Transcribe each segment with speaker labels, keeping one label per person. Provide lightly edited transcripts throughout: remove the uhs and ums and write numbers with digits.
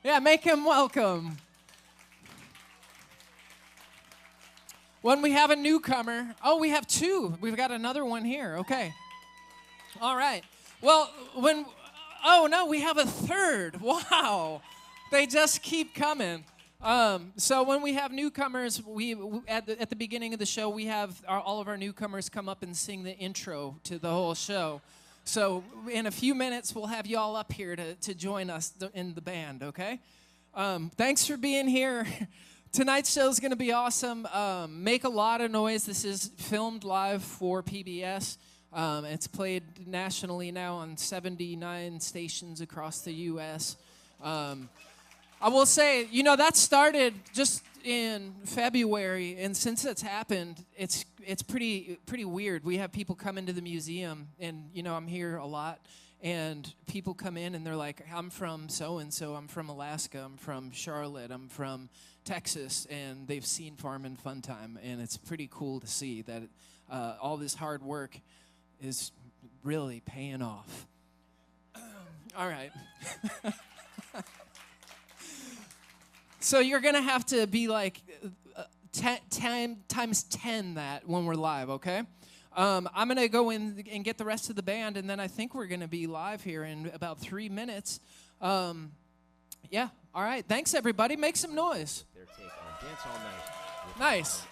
Speaker 1: Yeah, make him welcome. When we have a newcomer, we have two. We've got another one here. Okay. All right. Well, we have a third. Wow. They just keep coming. So when we have newcomers, at the beginning of the show, we have all of our newcomers come up and sing the intro to the whole show. So in a few minutes, we'll have you all up here to join us in the band, okay? Thanks for being here. Tonight's show is going to be awesome. Make a lot of noise. This is filmed live for PBS. It's played nationally now on 79 stations across the U.S. I will say, that started just in February, and since it's happened, it's pretty weird. We have people come into the museum, and I'm here a lot, and people come in and they're like, "I'm from so-and-so, I'm from Alaska, I'm from Charlotte, I'm from Texas," and they've seen Farm and Fun Time, and it's pretty cool to see that all this hard work is really paying off. All right. So you're going to have to be like times 10 that when we're live, okay? I'm going to go in and get the rest of the band, and then I think we're going to be live here in about 3 minutes. Yeah, all right. Thanks, everybody. Make some noise.
Speaker 2: Their take on Dance All Night.
Speaker 1: Nice.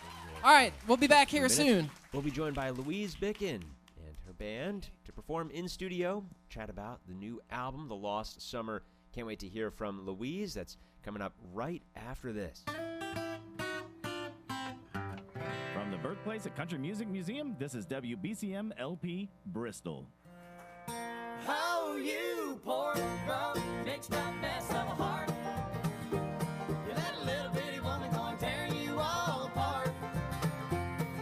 Speaker 1: All right, we'll be back here soon.
Speaker 2: We'll be joined by Louise Bicken and her band to perform in studio, chat about the new album, The Lost Summer. Can't wait to hear from Louise. That's coming up right after this.
Speaker 3: From the birthplace of Country Music Museum, this is WBCM LP Bristol.
Speaker 4: Oh, you poor broke, mixed up mess of a heart. You let a little bitty woman go and tear you all apart.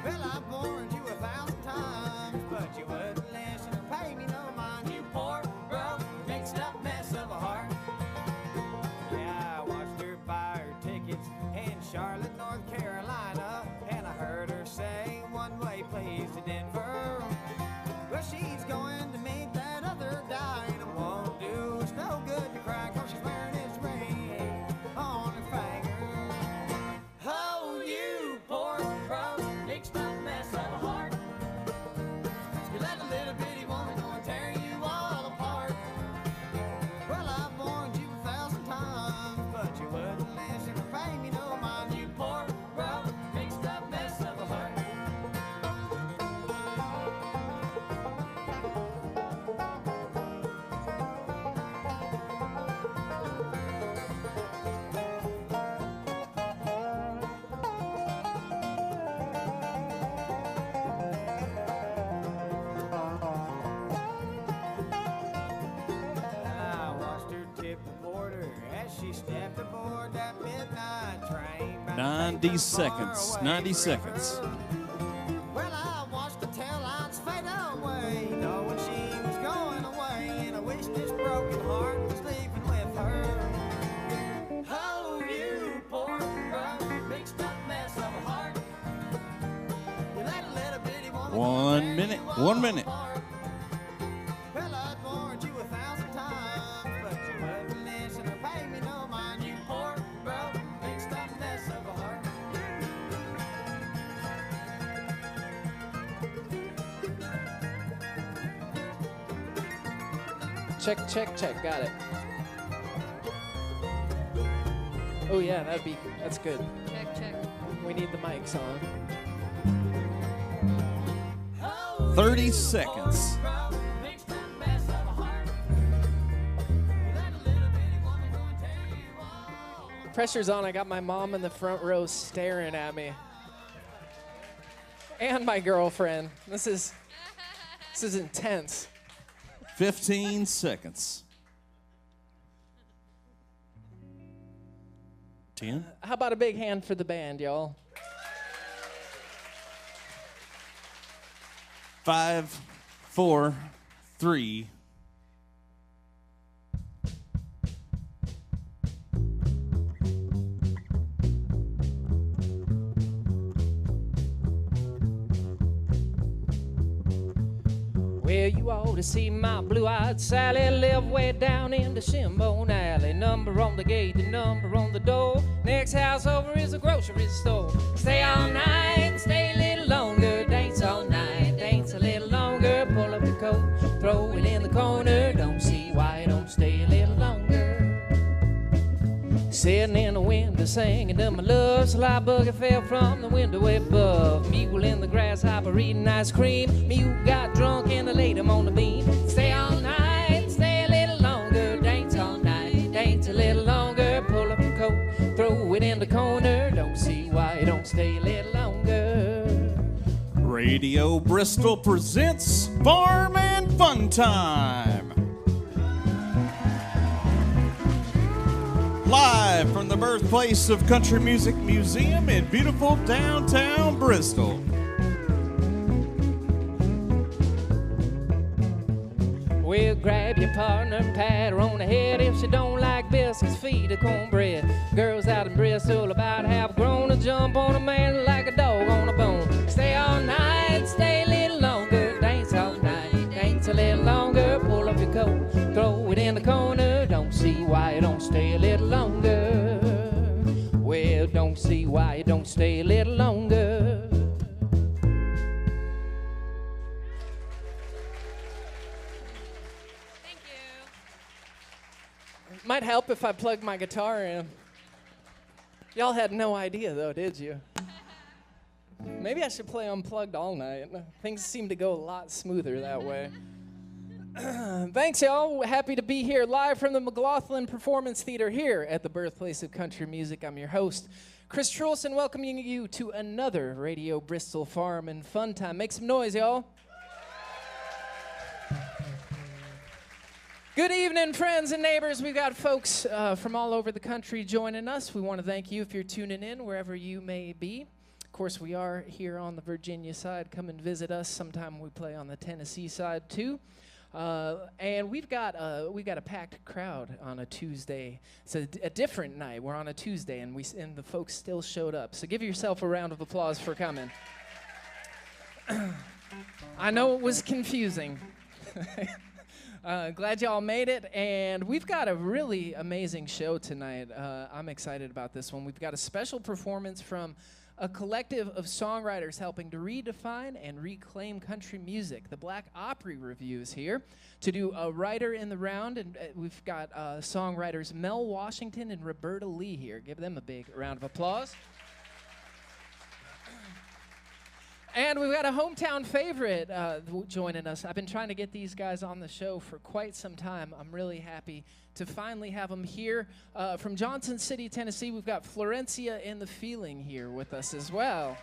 Speaker 4: Well, I've warned you 1,000 times, but you wouldn't listen or pay me no mind. You poor broke, mixed up mess of a heart. Yeah, I watched her buy her tickets in Charlotte, North Carolina, and I heard her say one-way please to Denver. Well, she's going to meet that other guy, and it won't do. It's no good to cry, 'cause she's wearing his ring on her finger. Oh, you poor broke, mixed up mess of a heart. You let a little bitty woman go and tear you all apart. Well, I've warned you 1,000 times, but you wouldn't listen or pay me no mind. You poor broke, mixed up mess of a heart. I watched her tip the porter as she stepped aboard that midnight train.
Speaker 5: 90 seconds. 90 seconds.
Speaker 4: Well, I watched the tail lights fade away, knowing she was going away, and I wished this broken heart was leaving with her. Oh, you poor broke, mixed up mess of a heart. You let a little bitty woman
Speaker 5: 1 minute. 1 minute.
Speaker 4: Well, I'd warned you 1,000 times, but you wouldn't listen or pay me no mind. You poor broke, mixed up mess of a heart.
Speaker 1: Check, check, check. Got it. Oh, yeah, that's good.
Speaker 6: Check, check.
Speaker 1: We need the mics on.
Speaker 5: 30 seconds.
Speaker 1: Pressure's on. I got my mom in the front row staring at me. And my girlfriend. This is intense.
Speaker 5: 15 seconds. 10.
Speaker 1: How about a big hand for the band, y'all?
Speaker 5: 5, 4, 3.
Speaker 1: Well, you ought to see my blue-eyed Sally live way down in the Shinbone Alley. Number on the gate, the number on the door. Next house over is a grocery store. Stay all night, stay a little longer. Dance all night, dance a little longer. Pull up your coat, throw it in the corner. Don't see why you don't stay a little longer. Sitting in the window singing to my love. Sly buggy fell from the window way above. Mule in the grasshopper eating ice cream. Mule got drunk and I laid him on the beam. Stay all night, stay a little longer. Dance all night, dance a little longer. Pull up your coat, throw it in the corner. Don't see why you don't stay a little longer.
Speaker 5: Radio Bristol presents Farm and Fun Time. Live from the birthplace of Country Music Museum in beautiful downtown Bristol.
Speaker 1: Well, grab your partner, pat her on the head. If she don't like biscuits, feed her cornbread. Girls out in Bristol about half grown to jump on a man like a dog on a bone. Stay all night, stay a little longer. Dance all night, dance a little longer. Pull up your coat, throw it in the corner. Don't see why you don't stay a little longer. Well, don't see why you don't stay a little longer.
Speaker 6: Thank you.
Speaker 1: Might help if I plugged my guitar in. Y'all had no idea, though, did you? Maybe I should play unplugged all night. Things seem to go a lot smoother that way. Thanks, y'all. Happy to be here live from the McLaughlin Performance Theater here at the birthplace of country music. I'm your host, Chris Trulson, welcoming you to another Radio Bristol Farm and Fun Time. Make some noise, y'all. Good evening, friends and neighbors. We've got folks from all over the country joining us. We want to thank you if you're tuning in, wherever you may be. Of course, we are here on the Virginia side. Come and visit us. Sometime we play on the Tennessee side, too. And we've got a packed crowd on a Tuesday. It's a different night. We're on a Tuesday, and the folks still showed up. So give yourself a round of applause for coming. I know it was confusing. Glad y'all made it, and we've got a really amazing show tonight. I'm excited about this one. We've got a special performance from a collective of songwriters helping to redefine and reclaim country music. The Black Opry Review is here to do a writer in the round, and we've got songwriters Mel Washington and Roberta Lee here. Give them a big round of applause. And we've got a hometown favorite joining us. I've been trying to get these guys on the show for quite some time. I'm really happy to finally have them here. From Johnson City, Tennessee, we've got Florencia and the Feeling here with us as well.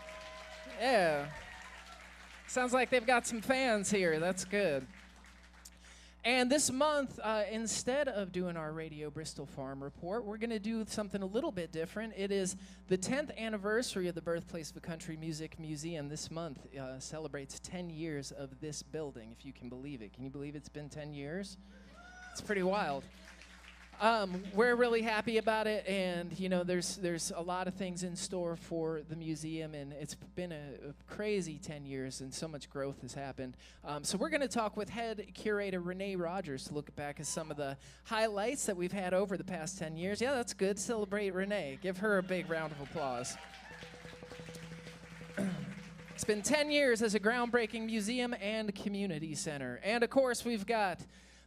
Speaker 1: Yeah. Sounds like they've got some fans here. That's good. And this month, instead of doing our Radio Bristol Farm Report, we're going to do something a little bit different. It is the 10th anniversary of the birthplace of the Country Music Museum. This month celebrates 10 years of this building, if you can believe it. Can you believe it's been 10 years? It's pretty wild. We're really happy about it, and you know, there's a lot of things in store for the museum, and it's been a crazy 10 years, and so much growth has happened. So we're going to talk with head curator Renee Rogers to look back at some of the highlights that we've had over the past 10 years. Yeah, that's good. Celebrate Renee. Give her a big round of applause. It's been 10 years as a groundbreaking museum and community center. And of course, we've got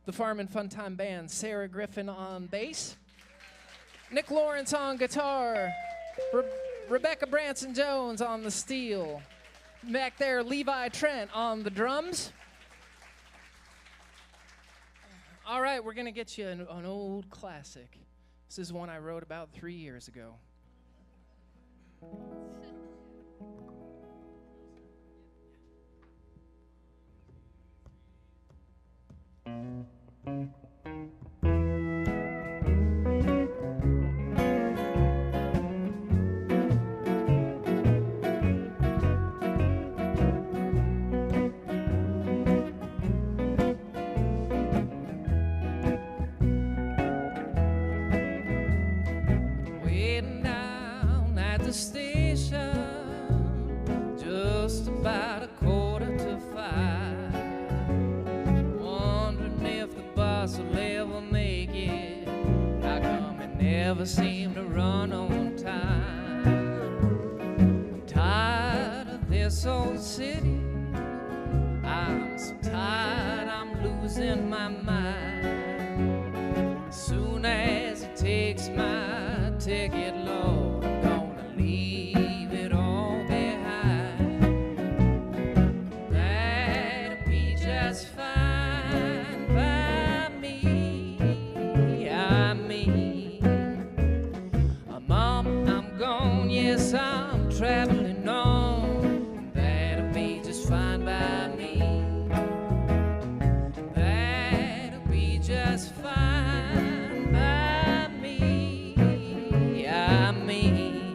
Speaker 1: the Farm and Fun Time Band, Sarah Griffin on bass, Nick Lawrence on guitar, Rebecca Branson-Jones on the steel, back there Levi Trent on the drums. All right, we're going to get you an old classic. This is one I wrote about 3 years ago. Waiting down at the station, just about 4:45. never seem to run on time. Tired of this old city. I'm so tired, I'm losing my mind. As soon as it takes my ticket, Lord, I'm gonna leave it all behind. That'll be just fine by me. I mean, Mom, I'm gone, yes, I'm traveling on. That'll be just fine by me. That'll be just fine by me. I mean,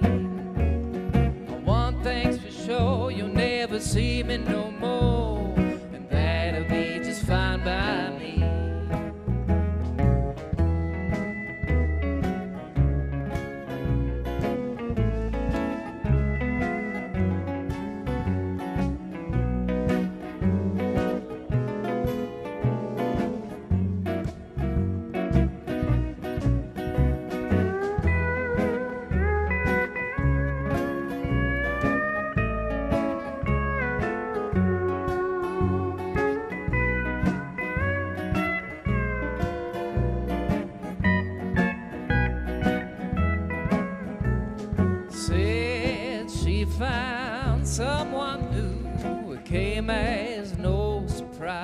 Speaker 1: one thing's for sure, you'll never see me no more, and that'll be just fine by me. Said she found someone new. It came as no surprise.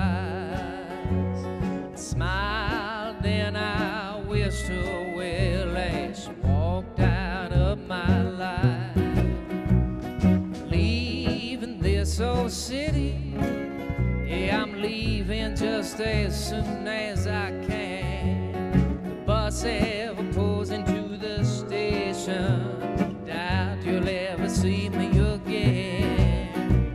Speaker 1: I smiled and I wished her well as she walked out of my life. Leaving this old city, yeah, I'm leaving just as soon as I can. The bus ever pulls into the station. Doubt you'll ever see me again.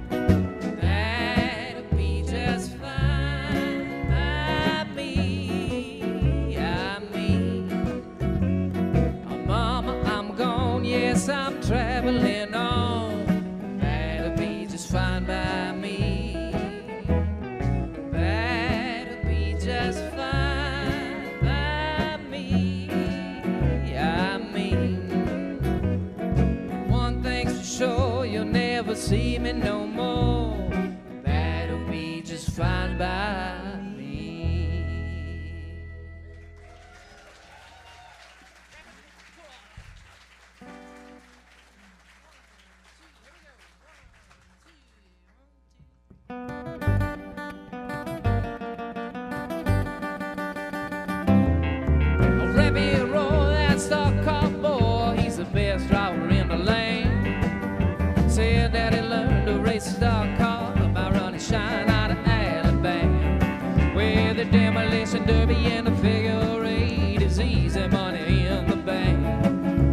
Speaker 1: That'll be just fine by me. I mean, Mama, I'm gone, yes, I'm traveling on. That'll be just fine by me. That'll be just fine by me. I mean, one thing's for sure, you'll never see me no more. That'll be just fine by me. A rabbit roll, that stock car boy, he's the best driver in the lane. Said that he learned to race a stock car by running shine out of Alabama. With the demolition derby and the figure eight is easy money in the bank.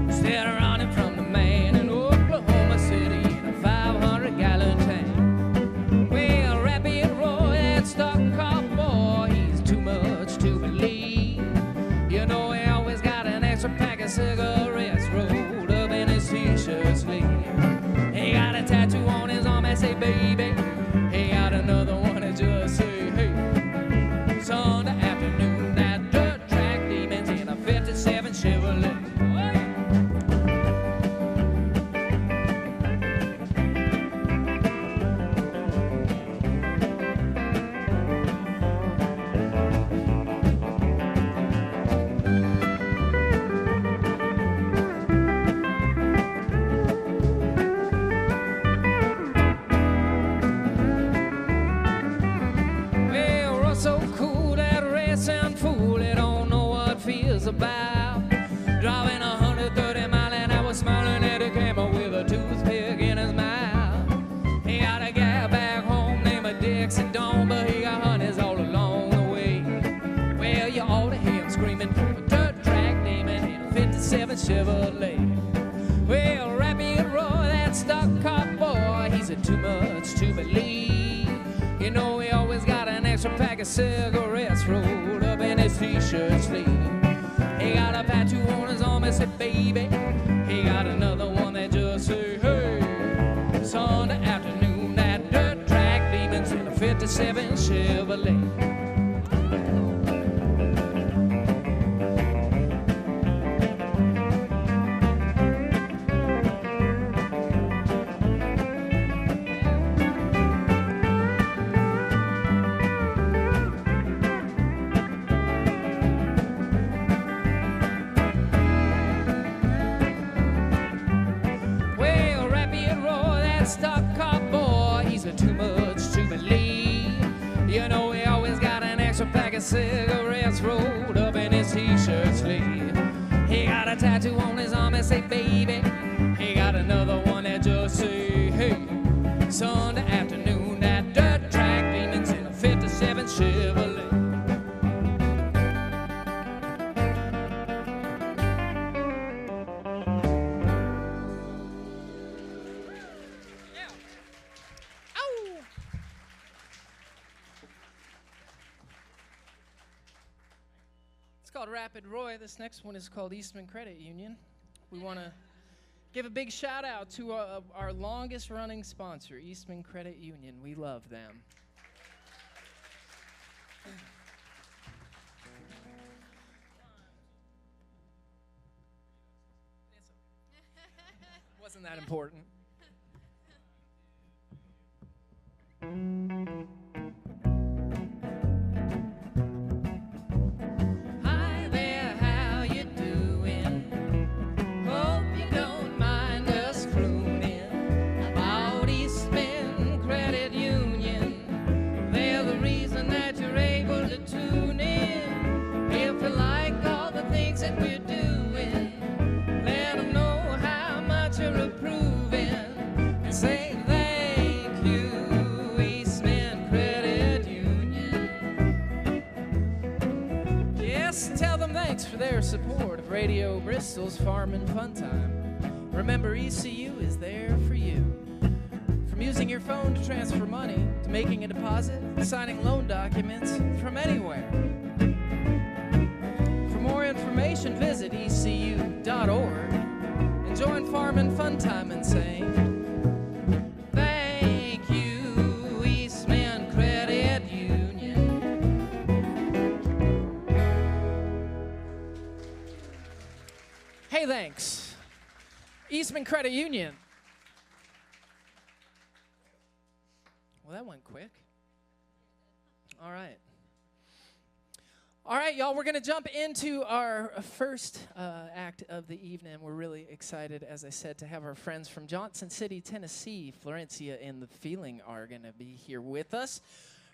Speaker 1: Instead of running from the man in Oklahoma City in a 500-gallon tank. Well, Rabbit Roy, that stock car boy, he's too much to believe. You know he always got an extra pack of cigarettes rolled up in his t-shirt sleeve. He got a tattoo on his arm that say baby. He got another one that just say hey. Sunday afternoon, that dirt track demons in a 57 Chevrolet. About driving 130 mile an hour, smiling at a camera with a toothpick in his mouth. He got a guy back home named Dixie Dawn, but he got honeys all along the way. Well, you ought to hear him screaming for a dirt track demon in a 57 Chevrolet. Well, Rabbit Roy, that stock car boy, he's a too much to believe. You know he always got an extra pack of cigarettes rolled up in his t-shirt sleeve. He got a tattoo on his arm that said baby. He got another one that just say hey. Sunday afternoon, that dirt track demons in a 57 Chevrolet. cigarettes rolled up in his t-shirt sleeve. He got a tattoo on his arm that say baby. He got another one that just say hey. Sunday afternoon at dirt track, demons in a 57 Chevrolet. It's called Rapid Roy. This next one is called Eastman Credit Union. We want to give a big shout out to our longest running sponsor, Eastman Credit Union. We love them. Wasn't that important? Hi there, how you doing? Hope you don't mind us crooning about Eastman Credit Union. They're the reason that you're able to tune in. If you like all the things that we're doing, let them know how much you're approving. And say thank you, Eastman Credit Union. Yes, tell them thanks for their support of Radio Bristol's Farm and Fun Time. Remember, ECU is there for you. From using your phone to transfer money, to making a deposit, signing loan documents from anywhere. For more information, visit ecu.org and join Farm and Fun Time and say, thank you, Eastman Credit Union. Hey, thanks. Eastman Credit Union. Well, that went quick. All right. All right, y'all, we're going to jump into our first act of the evening. We're really excited, as I said, to have our friends from Johnson City, Tennessee, Florencia and The Feeling are going to be here with us.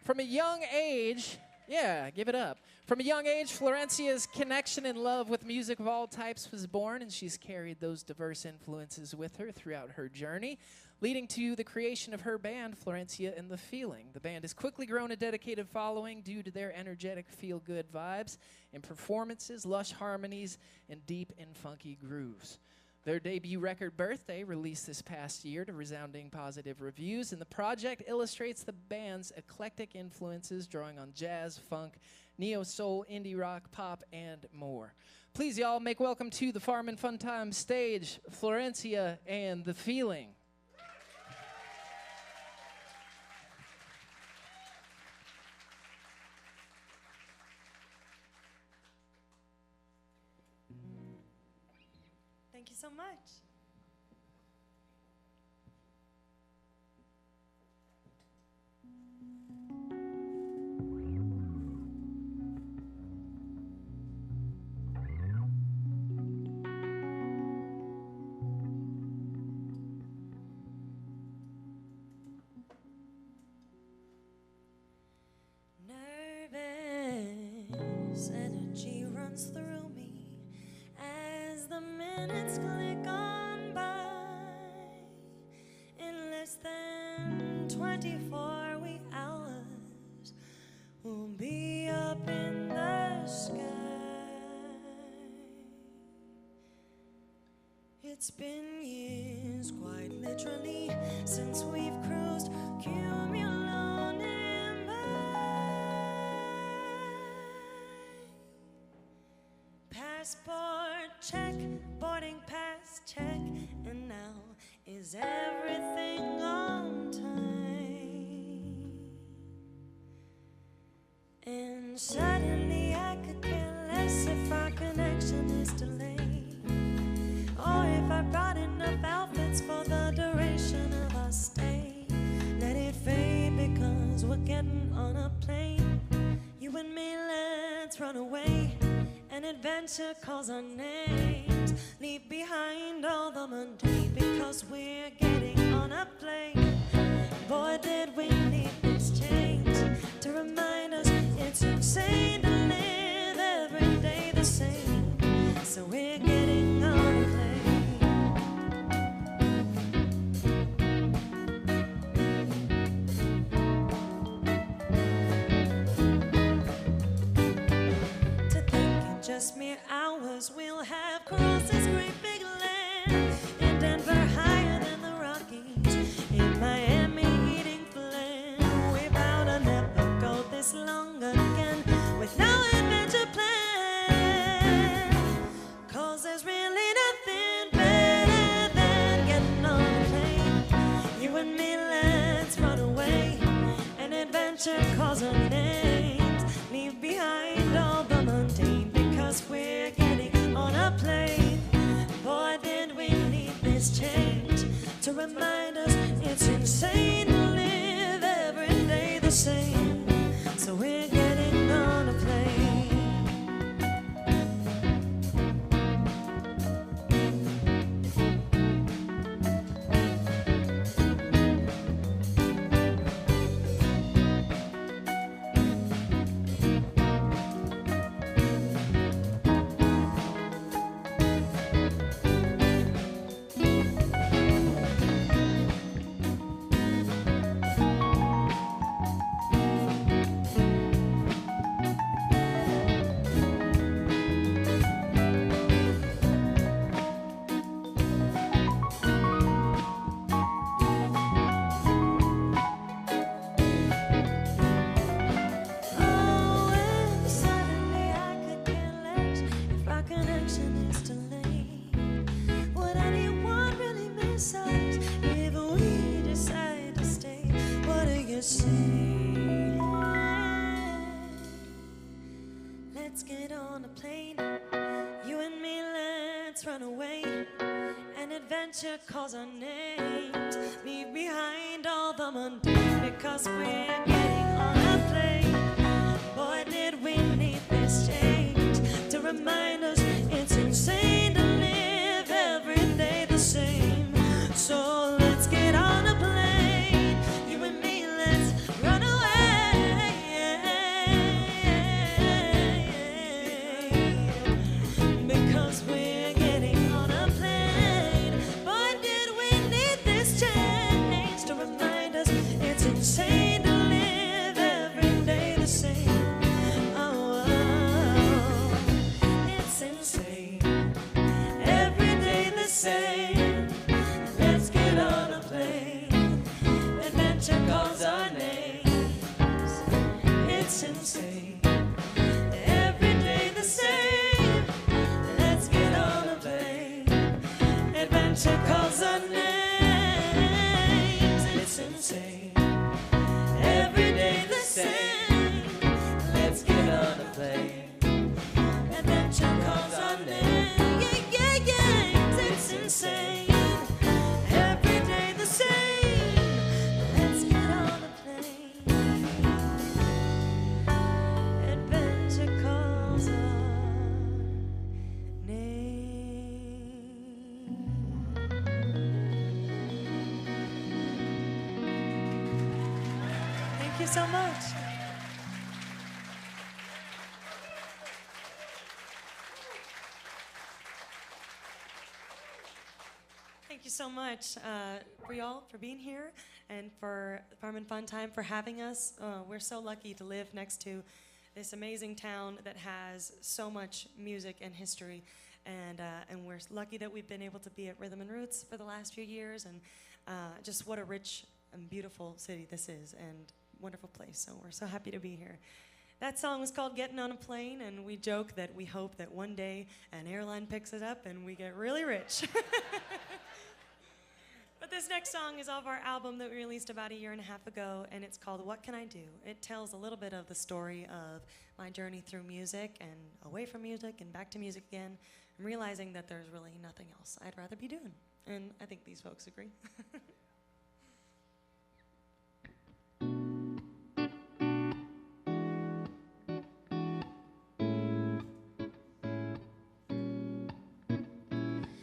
Speaker 1: From a young age, yeah, give it up. From a young age, Florencia's connection and love with music of all types was born, and she's carried those diverse influences with her throughout her journey, leading to the creation of her band, Florencia and The Feeling. The band has quickly grown a dedicated following due to their energetic, feel-good vibes and performances, lush harmonies, and deep and funky grooves. Their debut record, Birthday, released this past year to resounding positive reviews, and the project illustrates the band's eclectic influences, drawing on jazz, funk, neo-soul, indie rock, pop, and more. Please, y'all, make welcome to the Farm and Fun Time stage, Florencia and The Feeling.
Speaker 6: Thank you so much. Nervous energy runs through me as the minutes click on by. In less than 24 wee hours, we'll be up in the sky. It's been years, quite literally, since we've cruised cumulonimbus. Passport check, boarding pass check, and now is everything on time? And suddenly I could care less if our connection is delayed, or if I brought enough outfits for the duration of our stay. Let it fade because we're getting on a plane. You and me, let's run away. An adventure calls our names. Leave behind all the mundane because we're getting on a plane. Boy, did we need this change to remind us it's a insane to live every day the same. So we're getting on a plane. To think in just mere hours we'll have crossed this great big land. In Denver, higher than the Rockies. In Miami, eating filet. We vow to never go this long again with no adventure plan. 'Cause there's really nothing better than getting on a plane. You and me, let's run away. An adventure calls our names. Leave behind all the mundane because we're getting on a plane. Boy, did we need this change to remind us it's insane to live every day the same. So we're getting on a plane. Oh, and suddenly I could care less if our connection is delayed. Would anyone really miss us if we decide to stay? What do you say? Let's get on a plane. You and me, let's run away. An adventure calls our names. Leave behind all the mundane because we're getting on a plane. Boy, did we need this change to remind us it's insane to live every day the same. So let's get on a plane. You and me, let's run away. Because we're getting on a plane. Boy, did we need this change to remind us it's insane to live every day the same. Oh, it's insane. Every day the same. Let's get on a plane. Adventure calls our names. It's insane. Every day the same. Let's get on a plane. Adventure calls our names. It's insane. Every day the same. Let's get on a plane. Adventure calls our names. Yeah, yeah, yeah. It's insane. Every day the same. Let's get on a plane. Adventure calls our name. Thank you so much. Thank you so much for y'all for being here and for Farm and Fun Time for having us. We're so lucky to live next to this amazing town that has so much music and history, and we're lucky that we've been able to be at Rhythm and Roots for the last few years, and just what a rich and beautiful city this is and wonderful place. So we're so happy to be here. That song was called Getting on a Plane, and we joke that we hope that one day an airline picks it up and we get really rich. But this next song is off our album that we released about 1.5 years ago, and it's called What Can I Do? It tells a little bit of the story of my journey through music and away from music and back to music again, and realizing that there's really nothing else I'd rather be doing. And I think these folks agree.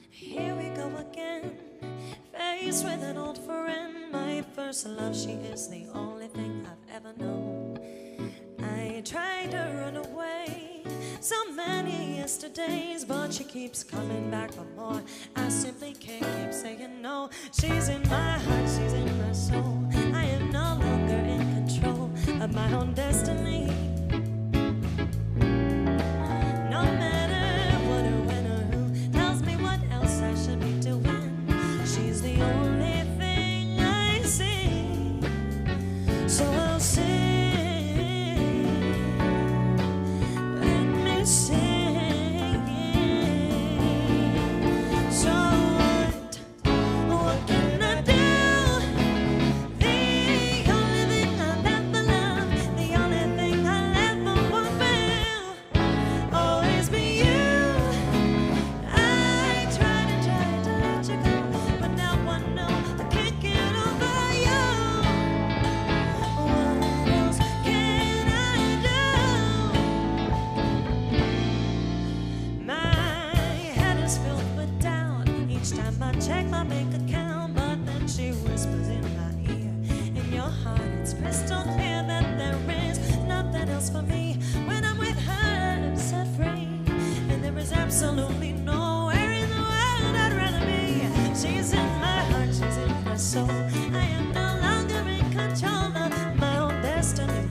Speaker 6: Here we go again, faced with an old friend. My first love, she is the only thing I've ever known. I tried to yesterdays, but she keeps coming back for more. I simply can't keep saying no. She's in my heart, she's in my soul. I am no longer in control of my own destiny. No matter what or when or who tells me what else I should be doing, she's the only thing I see. So I'll sing, let me sing. So what can I do? The only thing I'll ever love, the only thing I'll ever want will always be you. I tried to let you go, but now I know I can't get over you. What else can I do? My head is filled with doubt each time I check my bank account, but then she whispers in my ear, in your heart it's crystal clear that there is nothing else for me. When I'm with her, I'm set free, and there is absolutely nowhere in the world I'd rather be. She's in my heart, she's in my soul. I am no longer in control of my own destiny.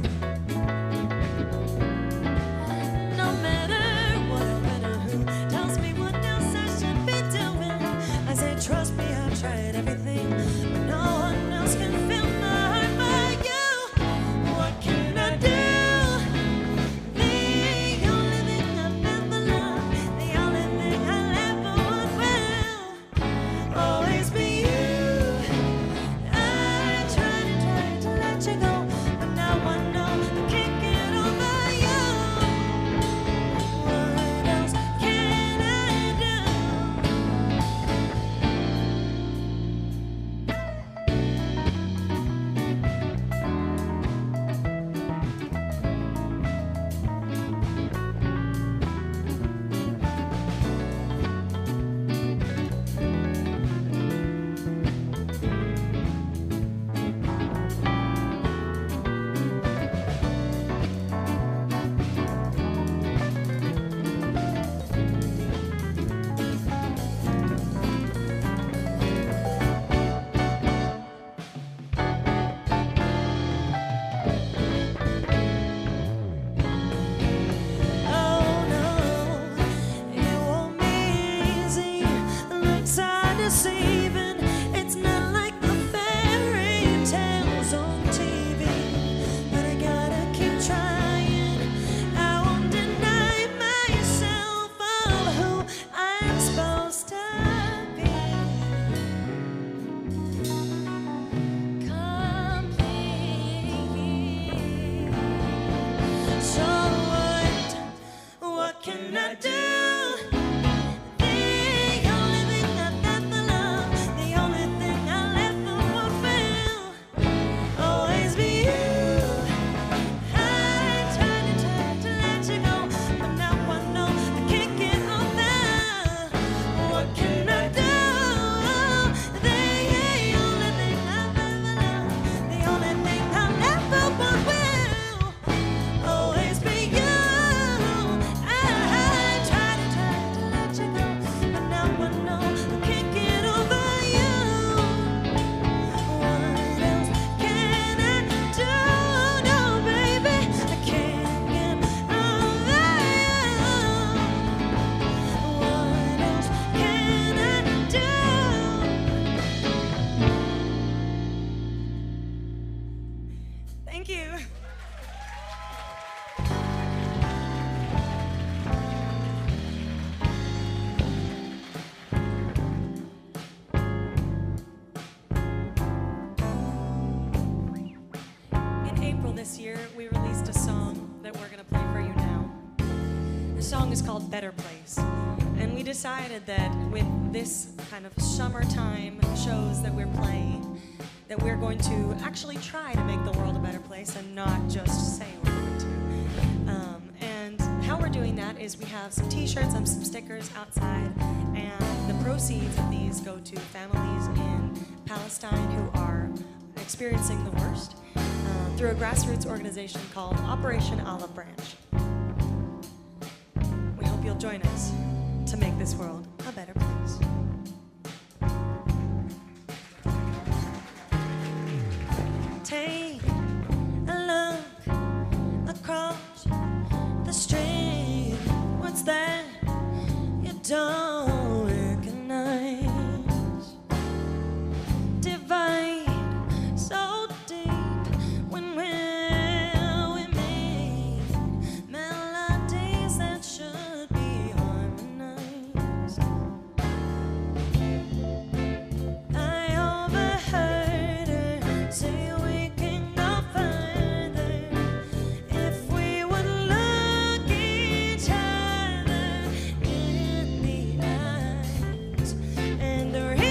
Speaker 6: No matter what or when or who tells me what else I should be doing, I say trust me, I've tried everything, but no one else can fill my heart but you. What can I do? The only thing I've ever loved, the only thing I'll ever want will always be you. I tried to let you go, but now I know I can't get over you. What else can I do? Oh no, it won't be easy. Looks are deceiving. It's not like the fairy tales on TV, but I gotta keep trying. I won't deny myself of who I'm supposed to be. Complete. So what can I do? The only thing I've ever loved, the only thing I'll ever want will always be you. I tried to let you go, but now I know I can't get over. What can I do? The only thing I've ever loved, the only thing I'll ever want will always be you. I tried to let you go, but now I know I can't get over you. What else can I do? No, baby, I can't get over you. What else can I do? Thank you. In April this year, we released a song that we're going to play for you now. The song is called Better Place. And we decided that with this kind of summertime shows that we're playing, that we're going to actually try to make the world a better place and not just say we're going to. And how we're doing that is we have some t-shirts and some stickers outside, and the proceeds of these go to families in Palestine who are experiencing the worst through a grassroots organization called Operation Olive Branch. We hope you'll Join us to make this world a better place. Take a look across the street. What's that you don't recognize? Divide so deep when we make melodies that should be harmonized. I overheard her say we can go further if we would look each other in the eyes and realize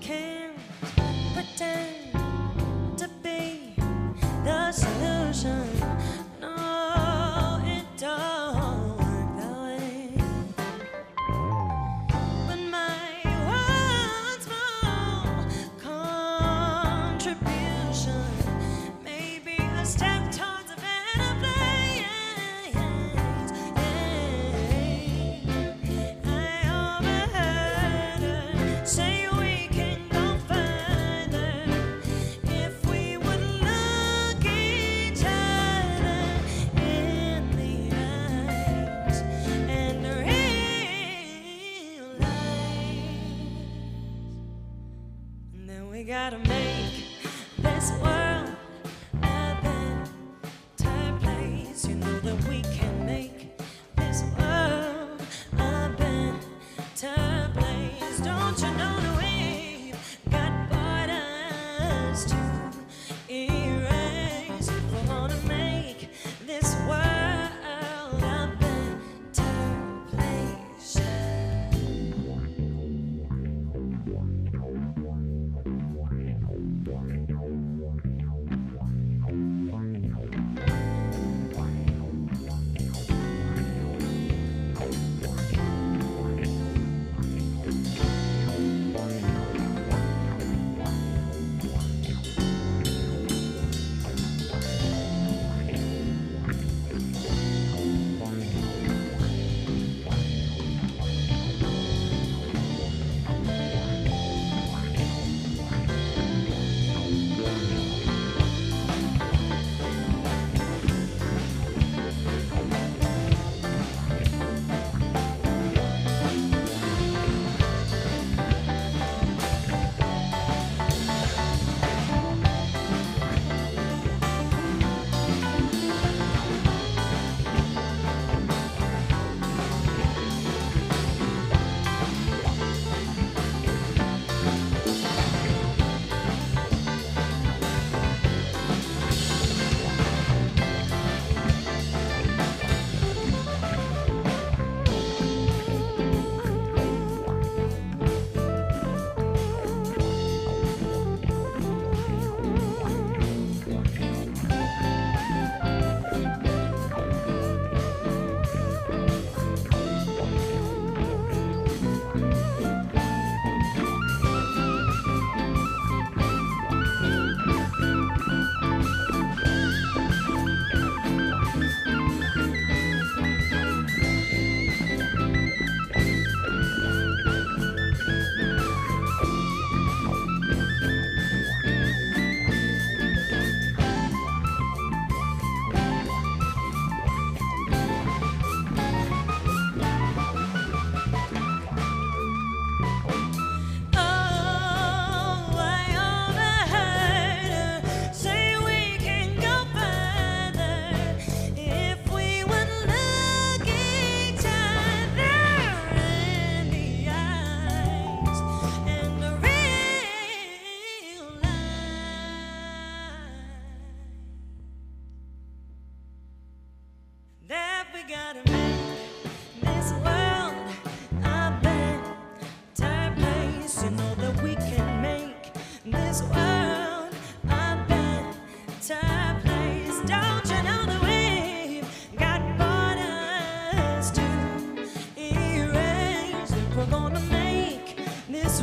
Speaker 6: can't pretend to be the solution. No, it don't work that way. But my one small contribution may be a step towards a better place. I overheard her say we can go further if we would look each other in the eyes and realize that we gotta make this world a better place. You know that we can make this world a better place. Don't you know that we've got borders to erase? We wanna make this world a better place.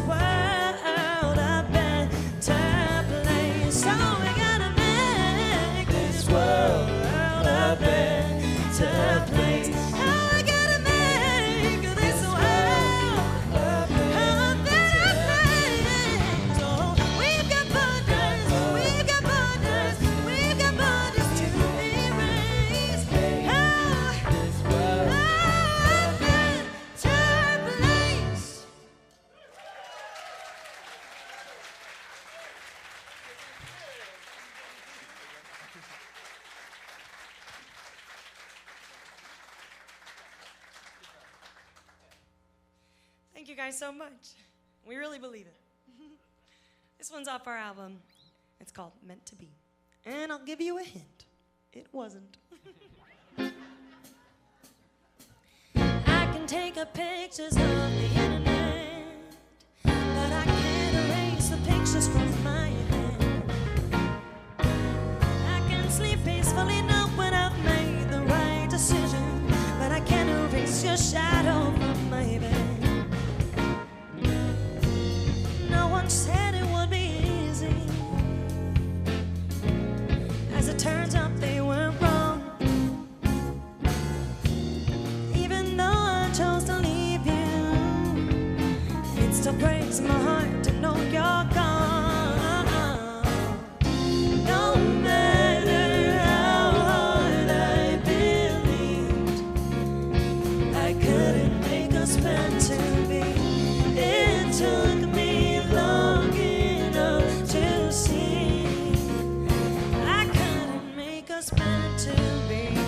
Speaker 6: world a better place. So we gotta make this world a better place. Oh, we gotta make this world a better place. Oh, we've got borders, we've got borders, we've got borders to erase. Oh, this world a better place. Thank you guys so much. We really believe it. This one's off our album. It's called Meant to Be. And I'll give you a hint. It wasn't. I can take a pictures of the internet, but I can't erase the pictures from my head. I can sleep peacefully know when I've made the right decision, but I can't erase your shadow from my bed. No one said it would be easy. As it turns out, they were wrong. Even though I chose to leave you, it still breaks my heart to know you're gone. No matter how hard I believed, I couldn't make us meant to be. It took me long enough to see I couldn't make us meant to be.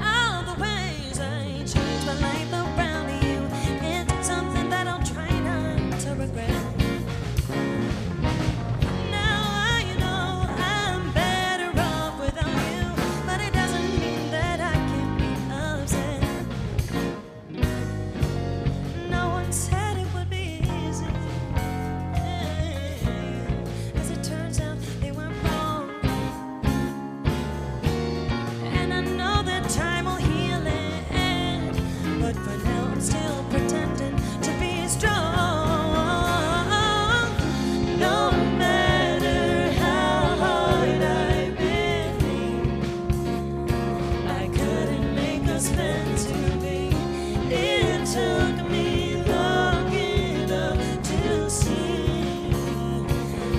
Speaker 6: All the ways I changed my life around you into something that I'll try not to regret. Now I know I'm better off without you, but it doesn't mean that I can be upset. No one said it would be easy. As it turns out, they were wrong. And I know that time will heal it, but for now I'm still pretending to be strong. No matter how hard I believed, I couldn't make us meant to be. It took me long enough to see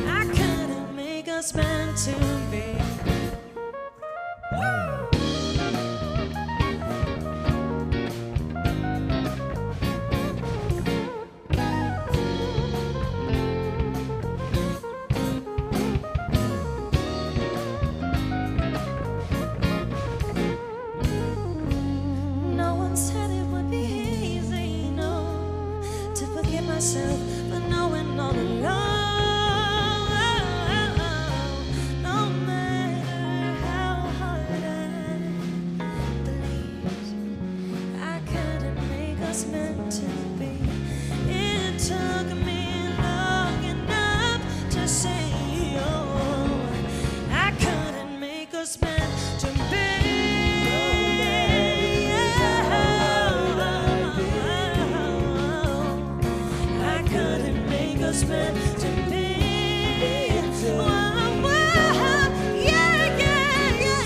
Speaker 6: I couldn't make us meant to be. No one said it would be easy, no, to forgive myself for knowing all along. No matter how hard I believed, I couldn't make us meant to be. It took me long enough to say, oh, I couldn't make us meant to be. I couldn't make us meant to be. Whoa, whoa, yeah, yeah, yeah,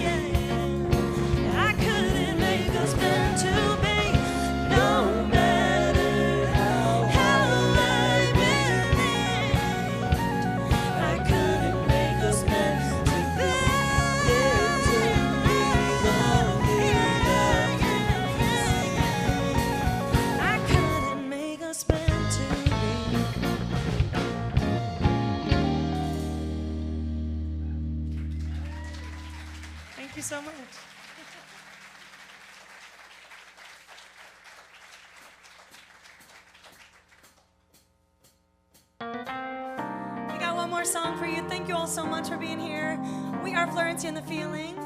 Speaker 6: yeah. I couldn't make us meant to be. No matter how I believed, I couldn't make us meant to be. It took me long enough I couldn't make us meant to be. Thank you so much. We got one more song for you. Thank you all so much for being here. We are Florency and the Feeling.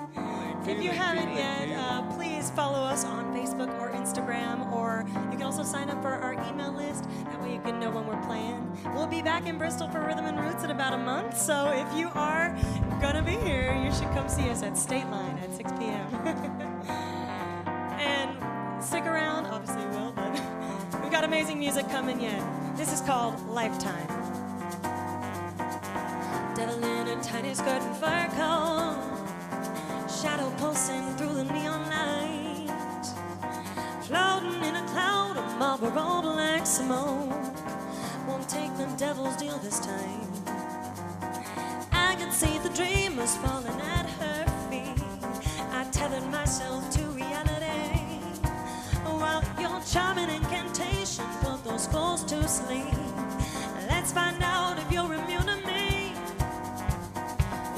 Speaker 6: If you haven't yet, please follow us on Facebook or Instagram, or you can also sign up for our email list. That way you can know when we're playing. We'll be back in Bristol for Rhythm and Roots in about a month, so if you are gonna be here, you should come see us at State Line at 6 p.m. And stick around, obviously you will, but we've got amazing music coming yet. This is called Lifetime. Devil in a tiny skirt and fur coat, shadow pulsing through the neon light, floating in a cloud of Marlboro black smoke. Won't take the devil's deal this time. I can see the dreamers falling at her feet. I tethered myself to reality, while your charming incantation put those fools to sleep. Let's find out if you're immune to me.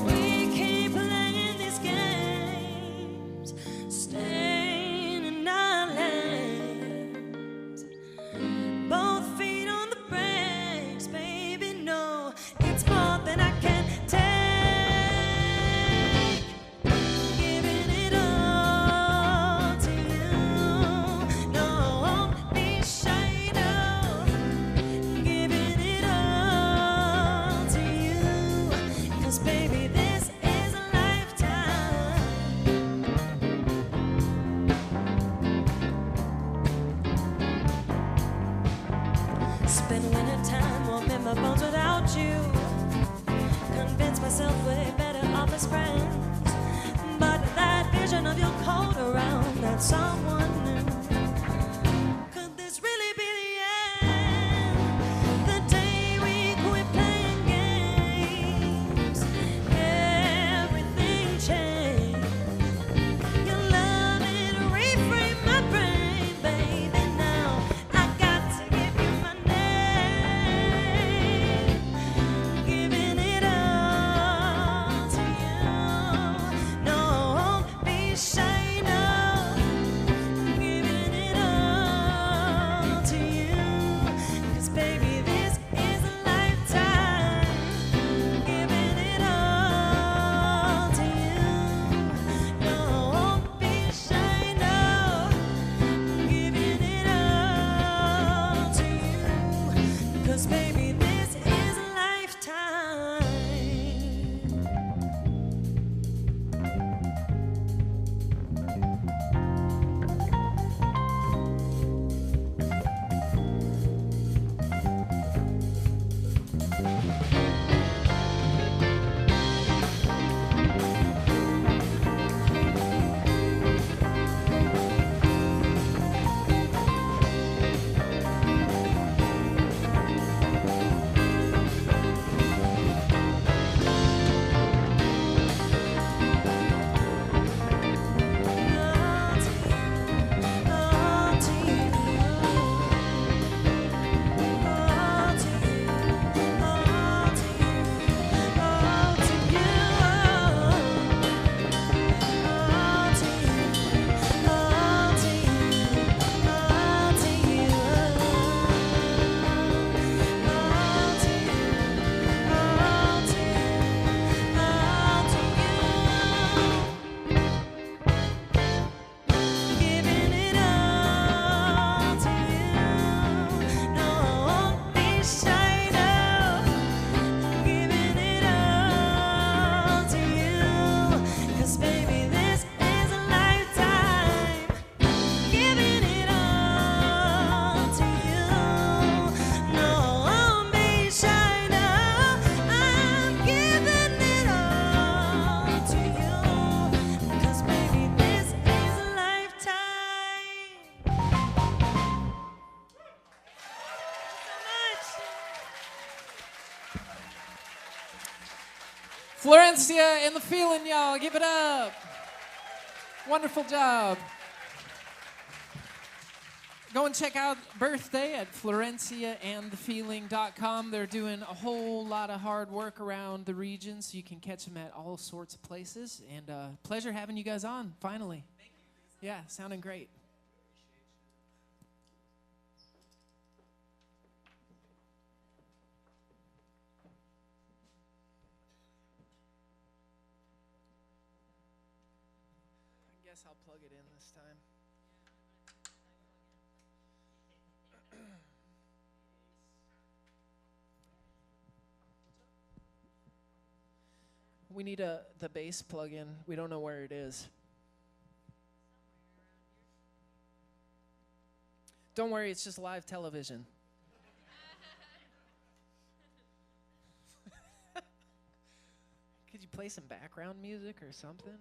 Speaker 6: We keep playing these games, staying in our lanes. Both feet on the brakes, baby, no, it's more than I can take. Giving it all to you, no, won't be shy, no. Giving it all to you, 'cause baby, this is a lifetime. Spend winter time warm in my bones without you. Convince myself we're better off as friends. But that vision of your coat around that someone new, could this really be the end? The day we quit playing games, everything changed. Your love, it reframed my brain, baby. Now I got to give you my name. Giving it all to you. No, won't be shy, no. Giving it all to you. 'Cause baby, this is a lifetime. Giving it all to you. No, won't be shy, no. Giving it all to you. 'Cause baby, this is a lifetime. Giving it all to you. No, won't be shy, no. Giving it all to you. 'Cause baby, this is a lifetime. Giving it all to you. No, won't be shy, no. I'm giving it all to you. 'Cause baby, this is a lifetime. So much.
Speaker 1: Florencia and the feeling, y'all. Give it up. Wonderful job. Go and check out Birthday at Florenciaandthefeeling.com. They're doing a whole lot of hard work around the region, so you can catch them at all sorts of places. And pleasure having you guys on, finally. Yeah, sounding great. I guess I'll plug it in this time. We We need the bass plug in. We don't know where it is. Don't worry, it's just live television. Could you play some background music or something?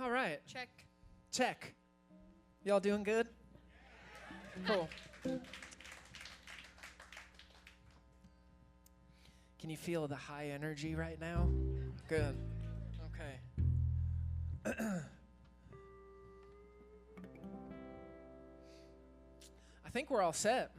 Speaker 1: All right. Check. Y'all doing good? Cool. Can you feel the high energy right now? Good. Okay. I think we're all set.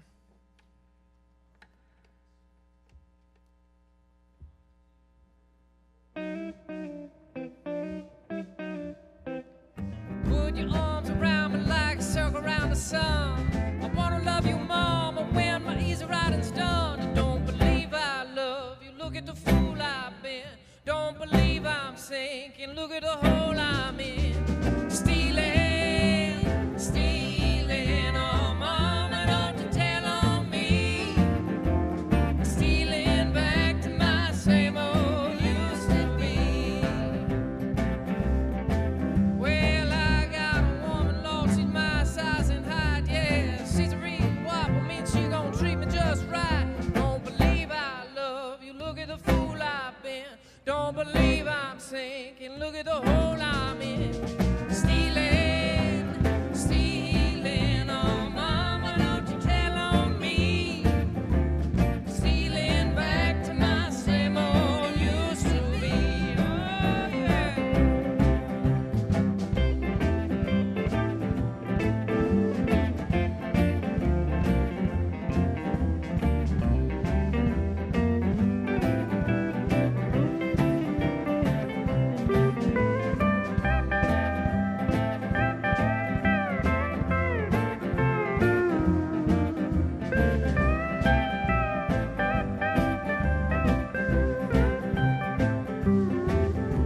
Speaker 1: Put your arms around me like a circle around the sun. I wanna love you, mama, when my easy riding's done. I don't believe I love you. Look at the fool I've been. Don't believe I'm sinking. Look at the hole I'm in. Stealing, stealing. Oh, mama, don't you tell on me. Stealing back to my same old used to be. Well, I got a woman, Lord, she's my size and height, yeah. She's a real whopper, means she gon' treat me just right. Don't believe I love you, look at the fool I've been. Don't believe I'm sinking, look at the hole I'm in. Stealing, stealing, oh mama, don't you tell on me. Stealing back to my same old used to be, oh yeah.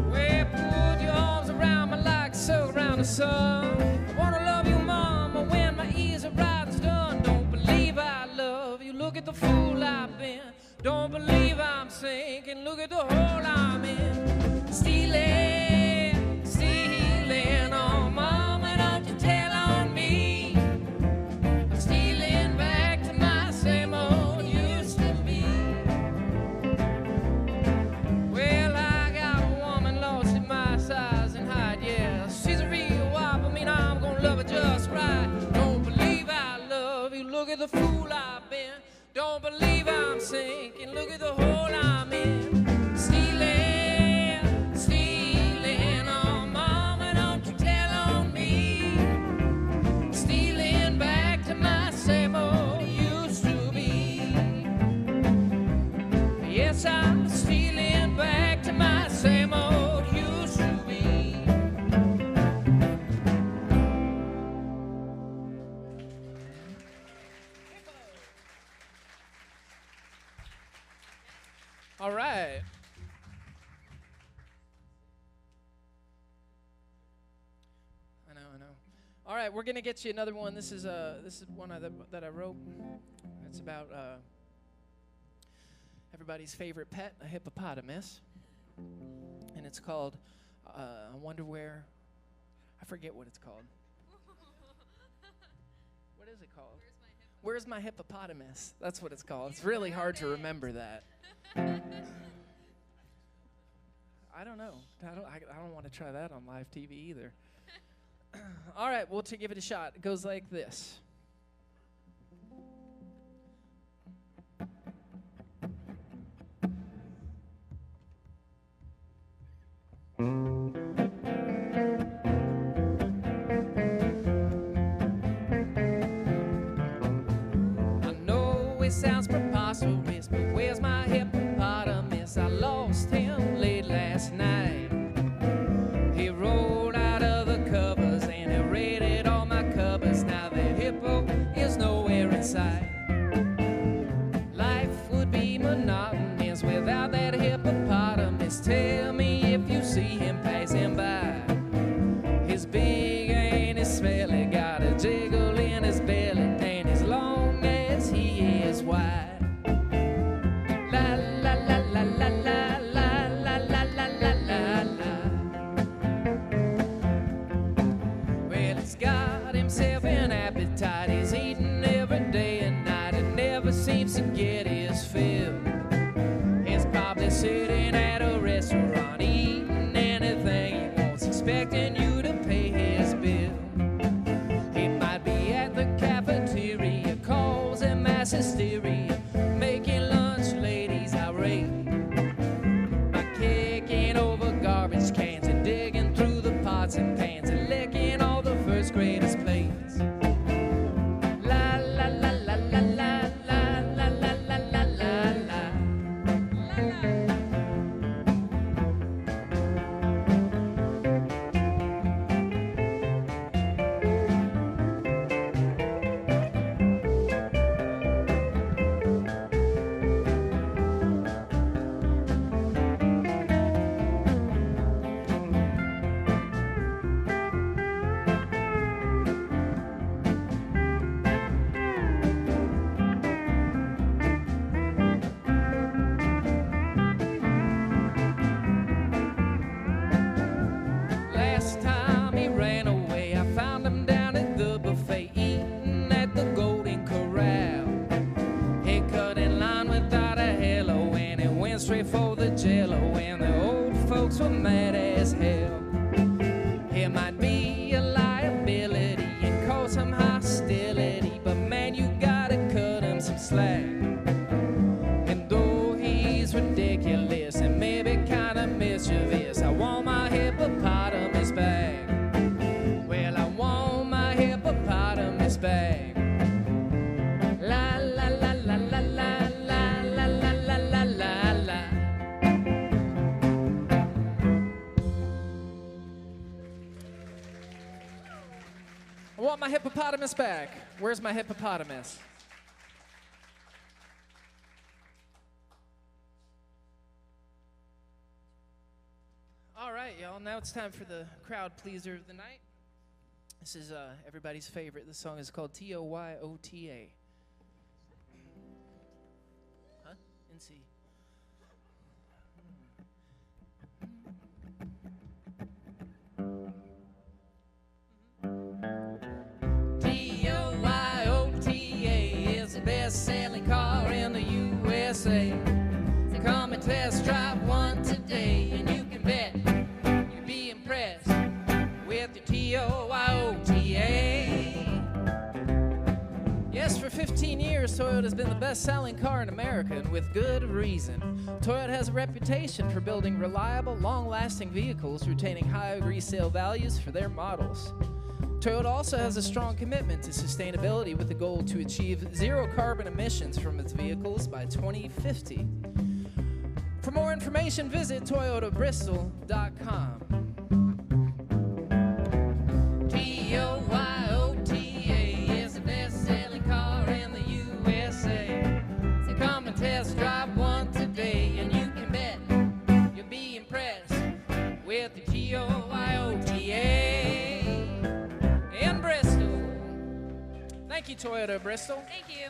Speaker 1: Well, put your arms around me like so around the sun. I wanna love you, mama, when my easy riding's done. Don't believe I love you, look at the fool I've been. Don't believe I'm sinking, look at the hole I'm in. Stealing, stealing, oh mama, don't you tell on me. I'm stealing back to my same old used to be. Well, I got a woman, Lord, she's my size and height, yeah. She's a real whop, I mean, I'm gonna love her just right. Don't believe I love you, look at the fool I've been. Don't believe I'm sinking, look at the hole I'm in. Stealing, stealing, oh mama, don't you tell on me. Stealing back to my same old used to be. Yes, I'm stealing back to my same old used to be. All right. I know. All right, we're gonna get you another one. This is one that I wrote. It's about everybody's favorite pet, a hippopotamus, and it's called I Wonder Where. I forget what it's called. What is it called? Where's my hippopotamus? That's what it's called. It's really hard to remember that. I don't know. I don't want to try that on live TV either. All right, we'll give it a shot. It goes like this. I know it sounds preposterous, but where's my hippopotamus? I lost him late last night. He rolled out of the covers and he raided all my cupboards. Now the hippo is nowhere in sight. straight for the jail when the old folks were mad as hell. It might be a liability and cause some hostility, but man, you gotta cut him some slack. And though he's ridiculous and maybe kinda mischievous, I want my hippopotamus back. Well, I want my hippopotamus back. La la la la la la la la la la la la la. I want my hippopotamus back. Where's my hippopotamus? All right, y'all. Now it's time for the crowd pleaser of the night. This is everybody's favorite. This song is called Toyota. Huh? NC. Toyota is the best-selling car in the USA. So come and test drive one today, and you can bet you'll be impressed with the Toyota. Yes, for 15 years, Toyota's been the best-selling car in America, and with good reason. Toyota has a reputation for building reliable, long-lasting vehicles, retaining high resale values for their models. Toyota also has a strong commitment to sustainability with the goal to achieve zero carbon emissions from its vehicles by 2050. For more information, visit toyotabristol.com. Toyota is the best-selling car in the USA. So come and test drive one today, and you can bet you'll be impressed with the Toyota in Bristol. Thank you, Toyota Bristol.
Speaker 7: Thank you.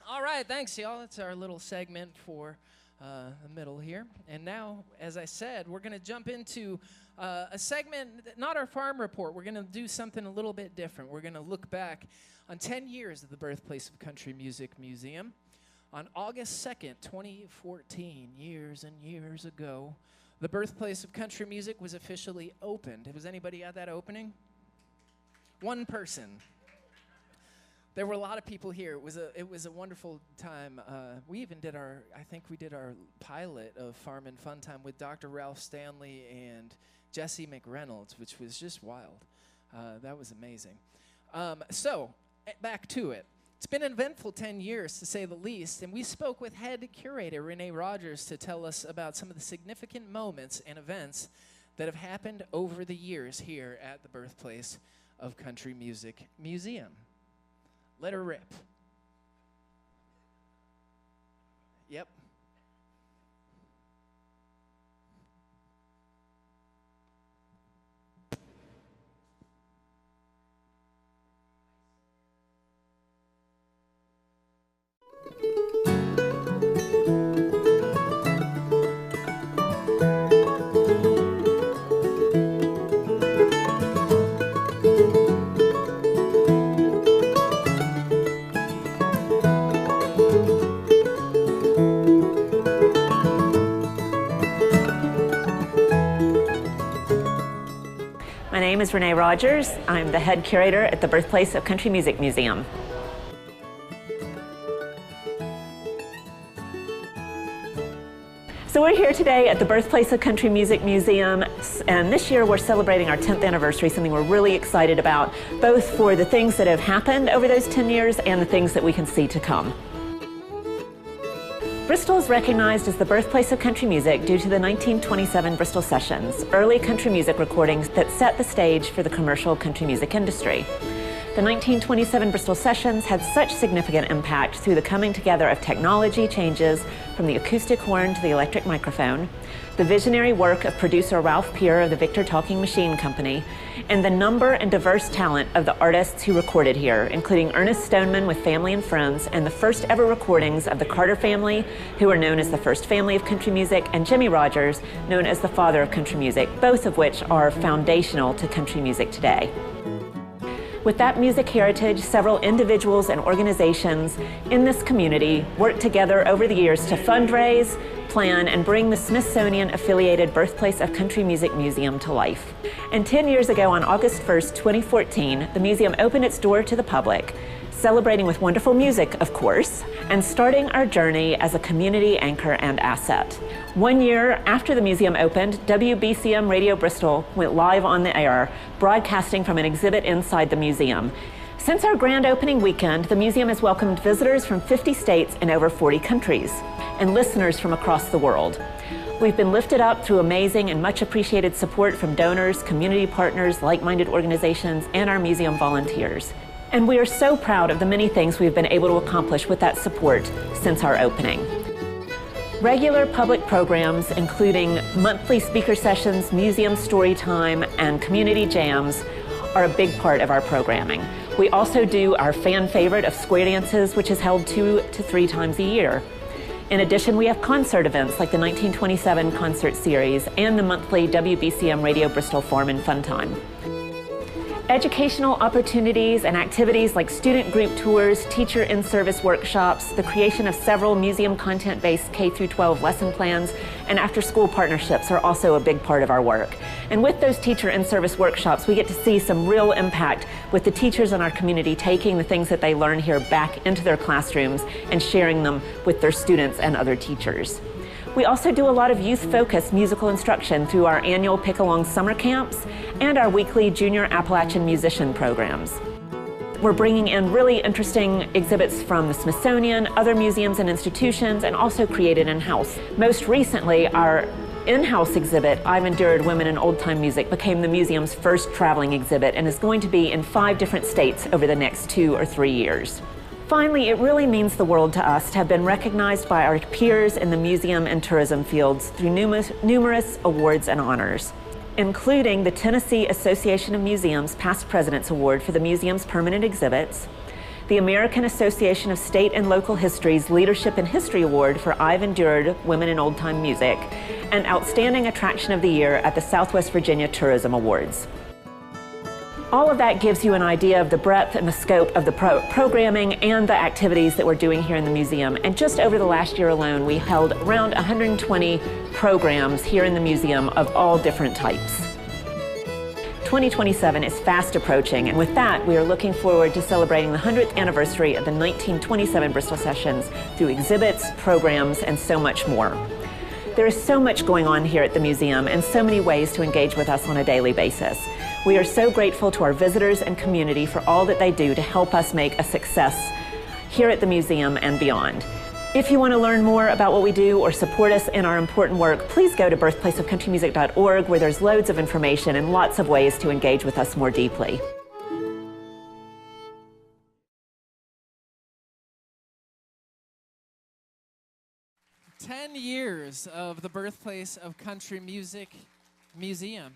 Speaker 1: All right, thanks, y'all. That's our little segment for the middle here. And now, as I said, we're going to jump into a segment, not our farm report. We're going to do something a little bit different. We're going to look back on 10 years of the Birthplace of Country Music Museum. On August 2nd, 2014, years and years ago, the Birthplace of Country Music was officially opened. Was anybody at that opening? One person. There were a lot of people here. It was a wonderful time. We even did I think we did our pilot of Farm and Fun Time with Dr. Ralph Stanley and Jesse McReynolds, which was just wild. That was amazing. So, back to it. It's been an eventful 10 years, to say the least, and we spoke with head curator Renee Rogers to tell us about some of the significant moments and events that have happened over the years here at the Birthplace of Country Music Museum. Let her rip. Yep.
Speaker 7: My name is Renee Rogers. I'm the head curator at the Birthplace of Country Music Museum. So we're here today at the Birthplace of Country Music Museum, and this year we're celebrating our 10th anniversary, something we're really excited about, both for the things that have happened over those 10 years and the things that we can see to come. Bristol is recognized as the birthplace of country music due to the 1927 Bristol Sessions, early country music recordings that set the stage for the commercial country music industry. The 1927 Bristol Sessions had such significant impact through the coming together of technology changes from the acoustic horn to the electric microphone, the visionary work of producer Ralph Peer of the Victor Talking Machine Company, and the number and diverse talent of the artists who recorded here, including Ernest Stoneman with family and friends, and the first ever recordings of the Carter family, who are known as the first family of country music, and Jimmy Rogers, known as the father of country music, both of which are foundational to country music today. With that music heritage, several individuals and organizations in this community worked together over the years to fundraise, plan, and bring the Smithsonian-affiliated Birthplace of Country Music Museum to life. And 10 years ago, on August 1st, 2014, the museum opened its door to the public, celebrating with wonderful music, of course, and starting our journey as a community anchor and asset. 1 year after the museum opened, WBCM Radio Bristol went live on the air, broadcasting from an exhibit inside the museum. Since our grand opening weekend, the museum has welcomed visitors from 50 states and over 40 countries, and listeners from across the world. We've been lifted up through amazing and much appreciated support from donors, community partners, like-minded organizations, and our museum volunteers. And we are so proud of the many things we've been able to accomplish with that support since our opening. Regular public programs, including monthly speaker sessions, museum story time, and community jams, are a big part of our programming. We also do our fan favorite of square dances, which is held 2 to 3 times a year. In addition, we have concert events like the 1927 concert series and the monthly WBCM Radio Bristol Farm and Fun Time. Educational opportunities and activities like student group tours, teacher in-service workshops, the creation of several museum content-based K-12 lesson plans, and after-school partnerships are also a big part of our work. And with those teacher in-service workshops, we get to see some real impact with the teachers in our community taking the things that they learn here back into their classrooms and sharing them with their students and other teachers. We also do a lot of youth-focused musical instruction through our annual Pick-Along summer camps and our weekly Junior Appalachian Musician programs. We're bringing in really interesting exhibits from the Smithsonian, other museums and institutions, and also created in-house. Most recently, our in-house exhibit, I've Endured Women in Old Time Music, became the museum's first traveling exhibit and is going to be in 5 different states over the next 2 or 3 years. Finally, it really means the world to us to have been recognized by our peers in the museum and tourism fields through numerous awards and honors, including the Tennessee Association of Museums Past President's Award for the museum's permanent exhibits, the American Association of State and Local History's Leadership in History Award for I've Endured Women in Old Time Music, and Outstanding Attraction of the Year at the Southwest Virginia Tourism Awards. All of that gives you an idea of the breadth and the scope of the programming and the activities that we're doing here in the museum. And just over the last year alone, we held around 120 programs here in the museum of all different types. 2027 is fast approaching, and with that, we are looking forward to celebrating the 100th anniversary of the 1927 Bristol Sessions through exhibits, programs, and so much more. There is so much going on here at the museum and so many ways to engage with us on a daily basis. We are so grateful to our visitors and community for all that they do to help us make a success here at the museum and beyond. If you want to learn more about what we do or support us in our important work, please go to birthplaceofcountrymusic.org, where there's loads of information and lots of ways to engage with us more deeply.
Speaker 1: "10 years of the Birthplace of Country Music Museum.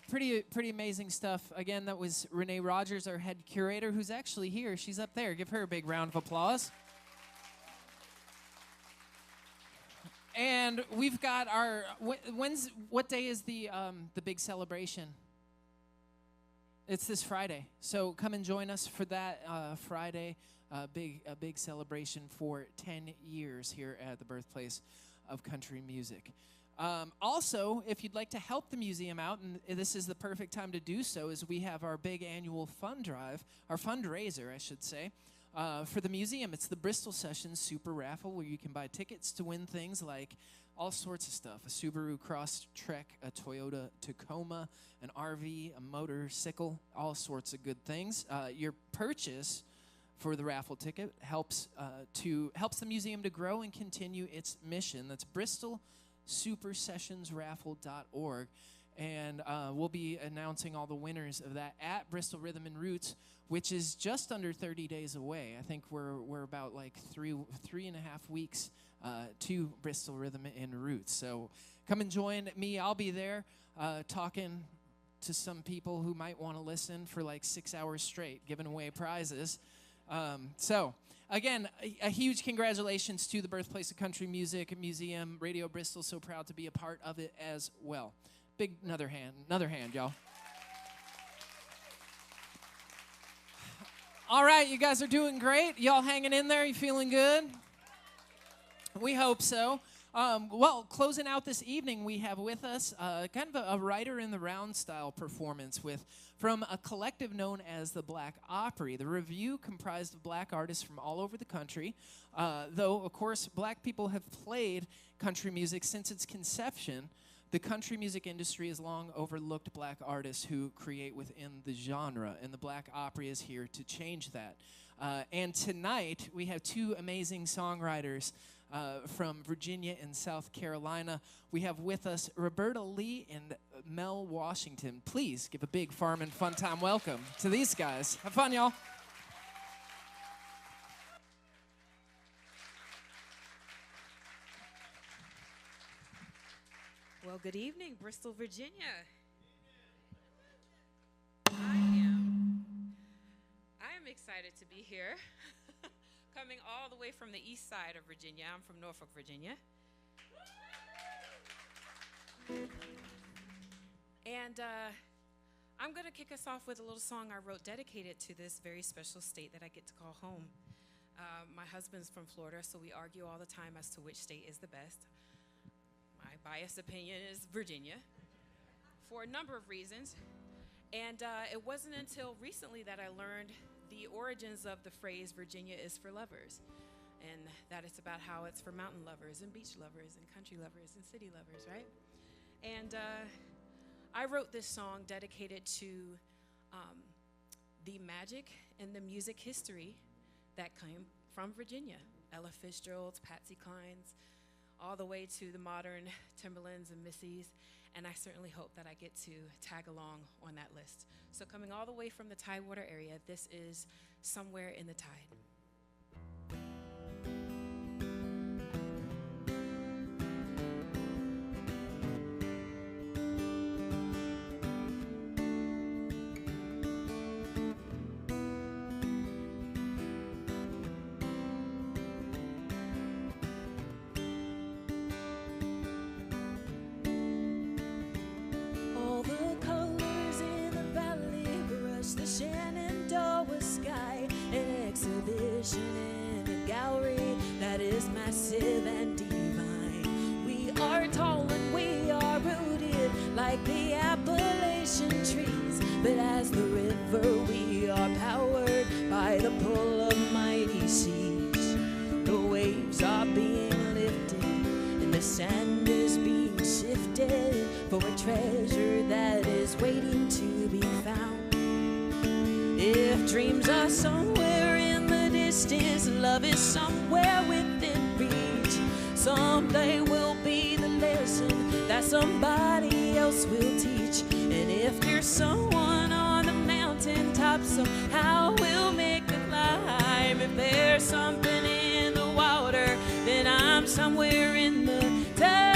Speaker 1: Pretty amazing stuff. Again, that was Renee Rogers, our head curator, who's actually here. She's up there. Give her a big round of applause. And we've got our what day is the big celebration? It's this Friday. So come and join us for that Friday. A big celebration for 10 years here at the Birthplace of Country Music. Also, if you'd like to help the museum out, and this is the perfect time to do so, is we have our big annual fund drive, our fundraiser, I should say, for the museum. It's the Bristol Sessions Super Raffle, where you can buy tickets to win things like all sorts of stuff: a Subaru Crosstrek, a Toyota Tacoma, an RV, a motorcycle, all sorts of good things. Your purchase for the raffle ticket helps the museum to grow and continue its mission. That's BristolSuperSessionsRaffle.org, and we'll be announcing all the winners of that at Bristol Rhythm and Roots, which is just under 30 days away. I think we're about like three and a half weeks to Bristol Rhythm and Roots. So come and join me. I'll be there talking to some people who might want to listen for like 6 hours straight, giving away prizes. So, again, a huge congratulations to the Birthplace of Country Music Museum, Radio Bristol. So proud to be a part of it as well. Another hand, y'all. All right, you guys are doing great. Y'all hanging in there? You feeling good? We hope so. Well, closing out this evening, we have with us kind of a writer in the round style performance from a collective known as the Black Opry. The review comprised of black artists from all over the country, though, of course, black people have played country music since its conception. The country music industry has long overlooked black artists who create within the genre, and the Black Opry is here to change that. And tonight, we have two amazing songwriters from Virginia and South Carolina. We have with us Roberta Lee and Mel Washington. Please give a big Farm and Fun Time welcome to these guys. Have fun, y'all.
Speaker 8: Well, good evening, Bristol, Virginia. I am excited to be here. Coming all the way from the east side of Virginia. I'm from Norfolk, Virginia. And I'm going to kick us off with a little song I wrote dedicated to this very special state that I get to call home. My husband's from Florida, so we argue all the time as to which state is the best. My biased opinion is Virginia for a number of reasons. And it wasn't until recently that I learned the origins of the phrase Virginia is for lovers, and that it's about how it's for mountain lovers and beach lovers and country lovers and city lovers, right? And I wrote this song dedicated to the magic and the music history that came from Virginia. Ella Fitzgerald's, Patsy Cline's, all the way to the modern Timberlands and Missies, and I certainly hope that I get to tag along on that list. So coming all the way from the Tidewater area, this is Somewhere in the Tide.
Speaker 6: In a gallery that is massive and divine. We are tall and we are rooted like the Appalachian trees, but as the river we are powered by the pull of mighty seas. The waves are being lifted and the sand is being sifted for a treasure that is waiting to be found. If dreams are somewhere in the distance, love is somewhere within reach. Someday will be the lesson that somebody else will teach. And if there's someone on the mountaintop, somehow we'll make the climb. If there's something in the water, then I'm somewhere in the tide.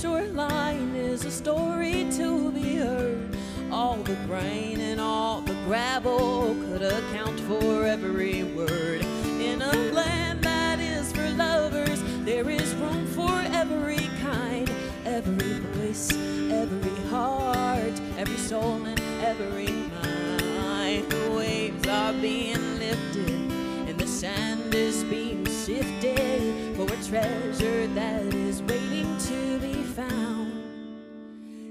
Speaker 6: Shoreline is a story to be heard. All the grain and all the gravel could account for every word. In a land that is for lovers, there is room for every kind, every voice, every heart, every soul and every mind. The waves are being lifted and the sand is being sifted for a treasure that is waiting to be found.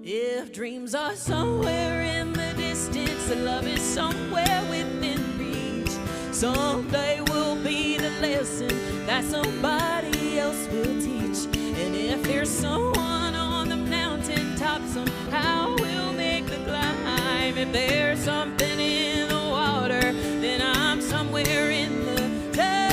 Speaker 6: If dreams are somewhere in the distance, love is somewhere within reach. Someday will be the lesson that somebody else will teach. And if there's someone on the mountaintop, somehow we'll make the climb. If there's something in the water, then I'm somewhere in the tide.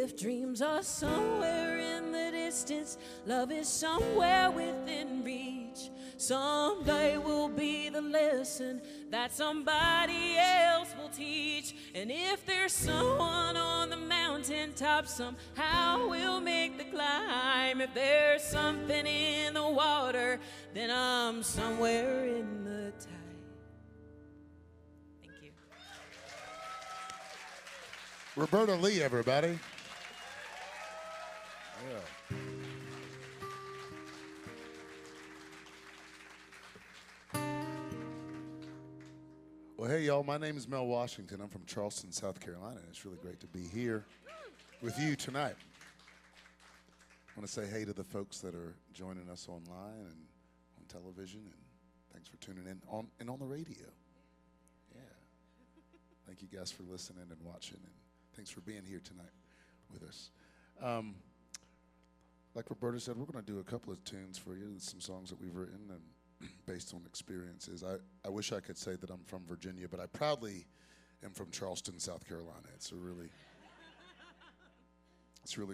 Speaker 9: If dreams are somewhere in the distance, love is somewhere within reach. Someday will be the lesson that somebody else will teach. And if there's someone on the mountaintop, somehow we'll make the climb. If there's something in the water, then I'm somewhere in the tide. Thank you.
Speaker 10: Roberta Lee, everybody. Yeah. Well, hey, y'all. My name is Mel Washington. I'm from Charleston, South Carolina, and it's really great to be here with you tonight. I want to say hey to the folks that are joining us online and on television, and thanks for tuning in on the radio. Yeah. Thank you guys for listening and watching, and thanks for being here tonight with us. Like Roberta said, we're going to do a couple of tunes for you, some songs that we've written and based on experiences. I wish I could say that I'm from Virginia, but I proudly am from Charleston, South Carolina. It's a really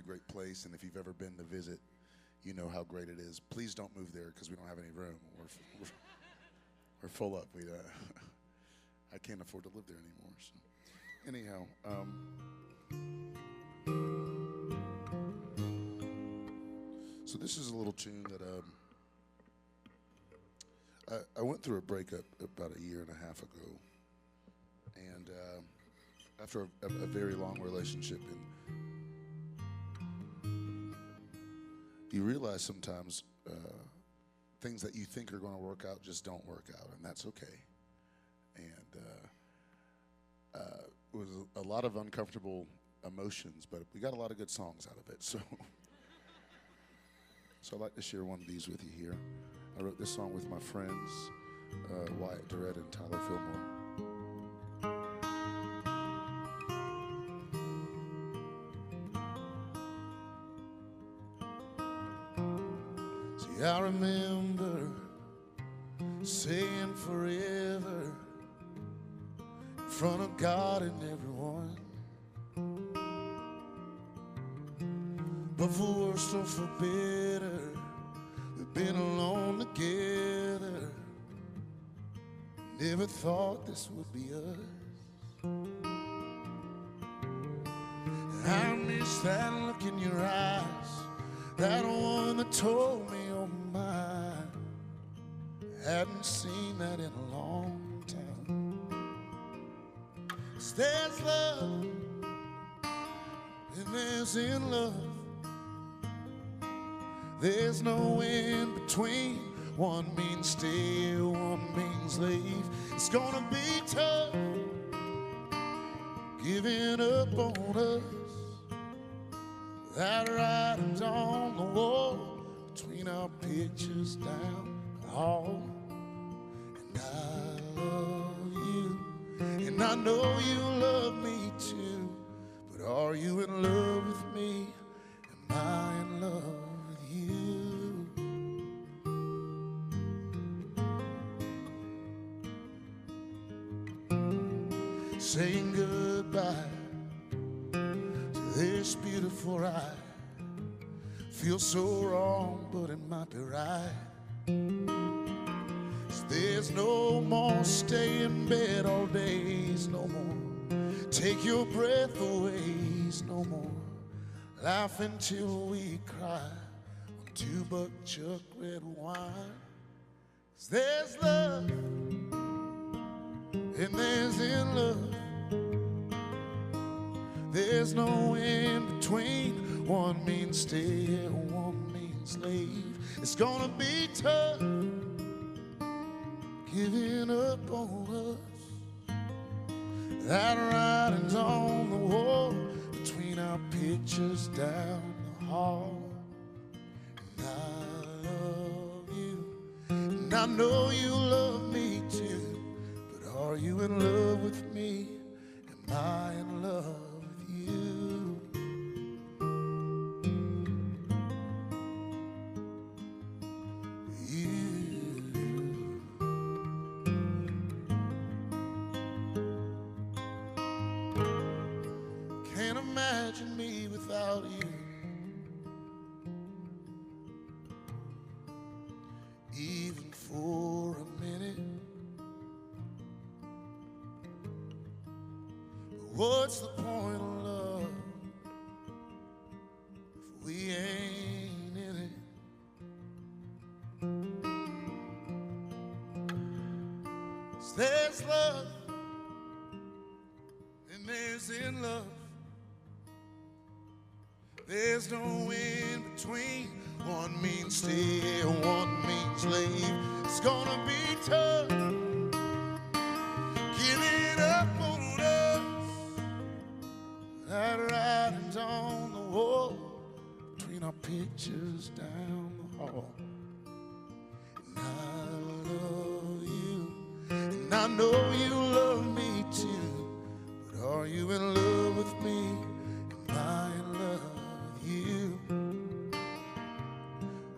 Speaker 10: great place, and if you've ever been to visit, you know how great it is. Please don't move there because we don't have any room. We're full up. I can't afford to live there anymore. So. Anyhow, so this is a little tune that I went through a breakup about a year and a half ago, and after a very long relationship, and you realize sometimes things that you think are going to work out just don't work out, and that's okay. And it was a lot of uncomfortable emotions, but we got a lot of good songs out of it. So I'd like to share one of these with you here. I wrote this song with my friends, Wyatt Durrett and Tyler Fillmore. See, I remember saying forever in front of God and everyone, but for worse or for better, we've been alone together. Never thought this would be us. I miss that look in your eyes, that one that told me you're mine. Hadn't seen that in a long time. 'Cause there's love, and there's in love. There's no in between. One means stay, one means leave. It's gonna be tough giving up on us. That writing's on the wall between our pictures down the hall. And I love you, and I know you love me too. But are you in love with me? Am I in love? Saying goodbye to this beautiful ride feels so wrong, but it might be right. 'Cause there's no more stay in bed all days, no more take your breath away, no more laugh until we cry on 2 buck chuck red wine. 'Cause there's love, and there's in love. There's no in between. One means stay, one means leave. It's gonna be tough giving up on us. That writing's on the wall between our pictures down the hall. And I love you, and I know you love me too. But are you in love with me? Am I in love with you? Can can't imagine me without you. Even for a minute. What's the point of love if we ain't in it? There's love and there's in love. There's no in between. One means stay, one means leave. It's gonna be tough giving up on us. That writing's on the wall between our pictures down the hall. And I love you, and I know you love me too. But are you in love with me? Am I in love with you?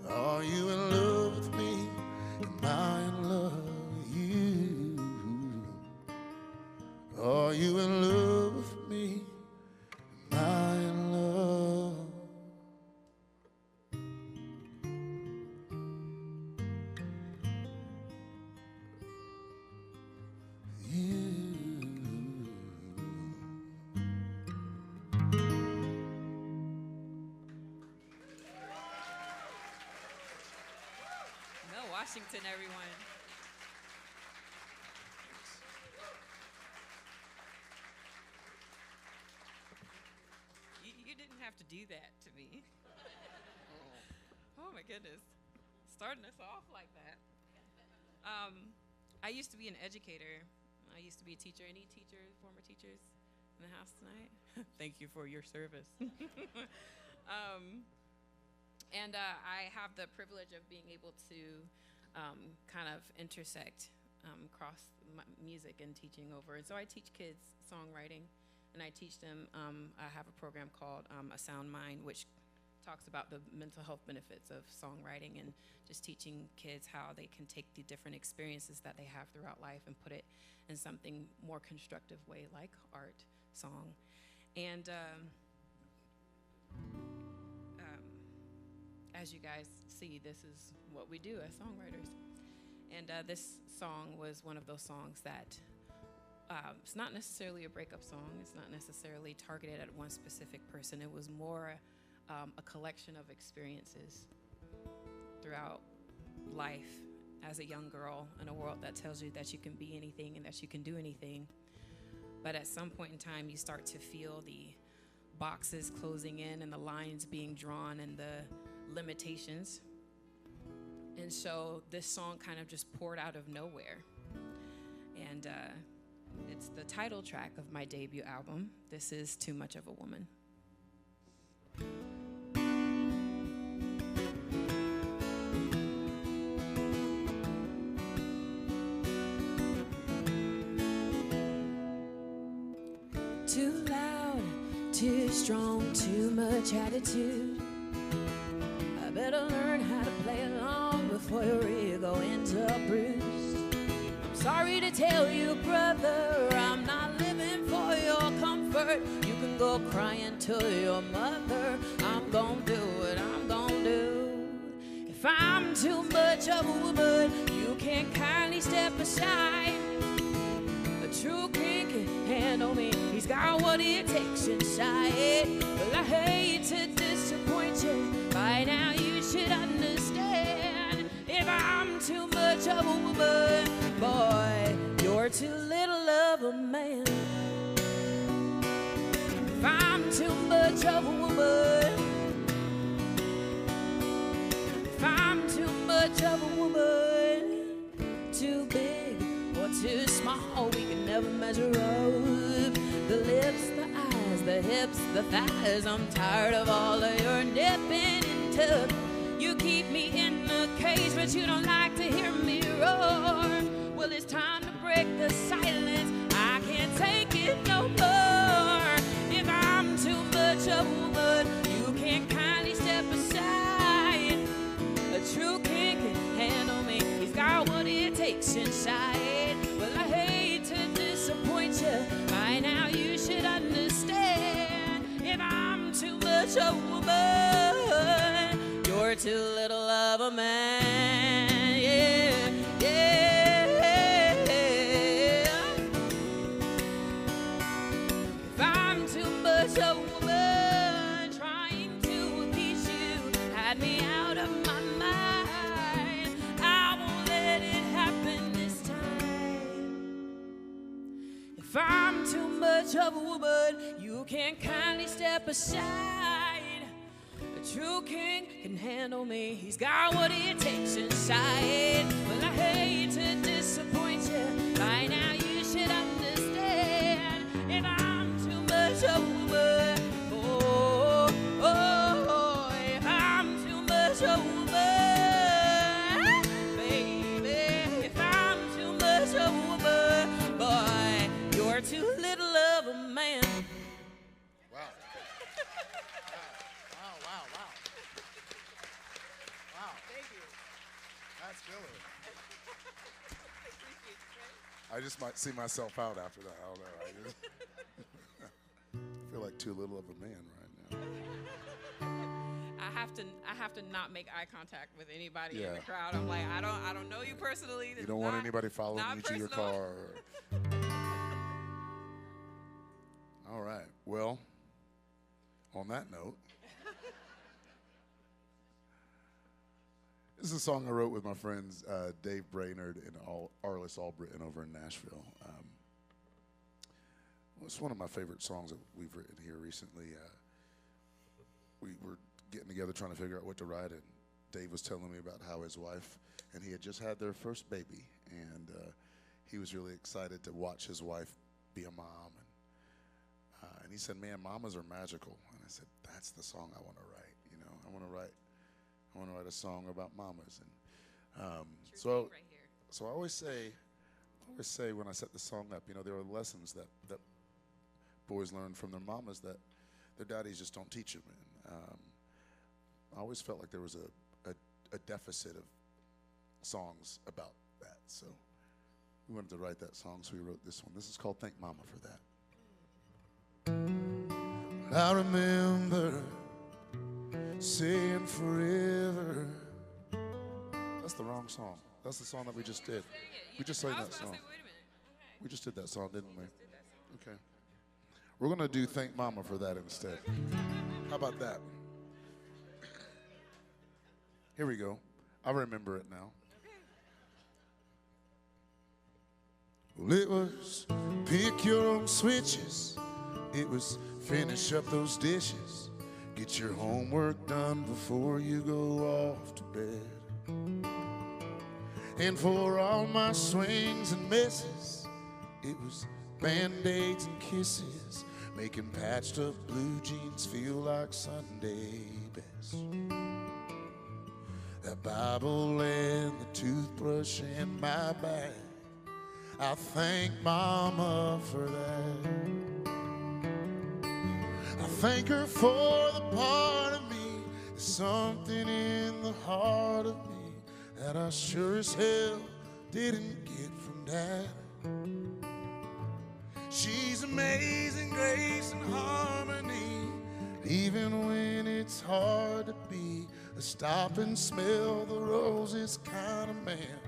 Speaker 10: Are you in love with me? Am I in love with you? Are you in love with me? Am I in love?
Speaker 8: Mel Washington, everyone. You didn't have to do that to me. Oh my goodness. Starting us off like that. I used to be an educator. I used to be a teacher. Any teachers, former teachers in the house tonight? Thank you for your service. I have the privilege of being able to kind of intersect across music and teaching over. And so I teach kids songwriting, and I teach them, I have a program called A Sound Mind, which talks about the mental health benefits of songwriting and just teaching kids how they can take the different experiences that they have throughout life and put it in something more constructive way, like art, song. And as you guys see, this is what we do as songwriters. And this song was one of those songs that it's not necessarily a breakup song. It's not necessarily targeted at one specific person. It was more a collection of experiences throughout life as a young girl in a world that tells you that you can be anything and that you can do anything. But at some point in time, you start to feel the boxes closing in and the lines being drawn and the limitations. And so this song kind of just poured out of nowhere. And it's the title track of my debut album. This is Too Much of a Woman.
Speaker 9: Too loud, too strong, too much attitude. I better learn how to play along before your ego ends up bruised. I'm sorry to tell you, brother, I'm not living for your comfort. You can go crying to your mother. I'm gonna do what I'm gonna do. If I'm too much of a woman, you can kindly step aside. A true king can handle me. He's got what it takes inside. Well, I hate to disappoint you. By now you should understand. If I'm too much of a woman, boy, you're too little of a man. If I'm too much of a woman, if I'm too much of a woman, too big or too small, we can never measure up. The lips, the eyes, the hips, the thighs, I'm tired of all of your nipping and tuck. You keep me in a cage, but you don't like to hear me roar. Well, it's time to break the silence. I can't take it no more. If I'm too much of a woman, you can kindly step aside. A true king can handle me. He's got what it takes inside. Well, I hate to disappoint you. By now you should understand. much of a woman. You're too little of a man. Yeah, yeah. If I'm too much of a woman, trying to appease you, had me out of my mind. I won't let it happen this time. If I'm too much of a woman, you can kindly step aside. A true king can handle me. He's got what it takes inside. Well, I hate to disappoint you. By now you should understand. If I'm too much of a woman, oh, oh, oh, if I'm too much of a woman, baby, if I'm too much of a woman, boy, you're too little of a man.
Speaker 10: Wow. Wow.
Speaker 8: Thank you.
Speaker 10: That's killer. I just might see myself out after that. I don't know. I feel like too little of a man right now.
Speaker 8: I have to not make eye contact with anybody in
Speaker 10: Yeah.
Speaker 8: the crowd. I'm like, I don't know you personally.
Speaker 10: You don't want anybody following
Speaker 8: not
Speaker 10: you to your
Speaker 8: personal.
Speaker 10: car. All right. Well, on that note, this is a song I wrote with my friends Dave Brainerd and Arliss Albritton over in Nashville. It's one of my favorite songs that we've written here recently. We were getting together trying to figure out what to write, and Dave was telling me about how his wife and he had just had their first baby, and he was really excited to watch his wife be a mom. And he said, "Man, mamas are magical." And I said, "That's the song I want to write. You know, I want to write a song about mamas." And so I always say when I set the song up, you know, there are lessons that boys learn from their mamas that their daddies just don't teach them. And I always felt like there was a deficit of songs about that. So we wanted to write that song, so we wrote this one. This is called "Thank Mama for That." I remember saying forever. That's the wrong song. That's the song that we just did. We just sang that song. We just did that song, didn't we? Okay. We're going to do "Thank Mama for That" instead. How about that? Here we go. I remember it now. Well, it was pick your own switches. It was finish up those dishes. Get your homework done before you go off to bed. And for all my swings and misses, it was Band-Aids and kisses, making patched up blue jeans feel like Sunday best. That Bible and the toothbrush in my bag, I thank Mama for that. I thank her for the part of me, there's something in the heart of me that I sure as hell didn't get from Dad. She's amazing grace and harmony, even when it's hard to be a stop and smell the roses kind of man.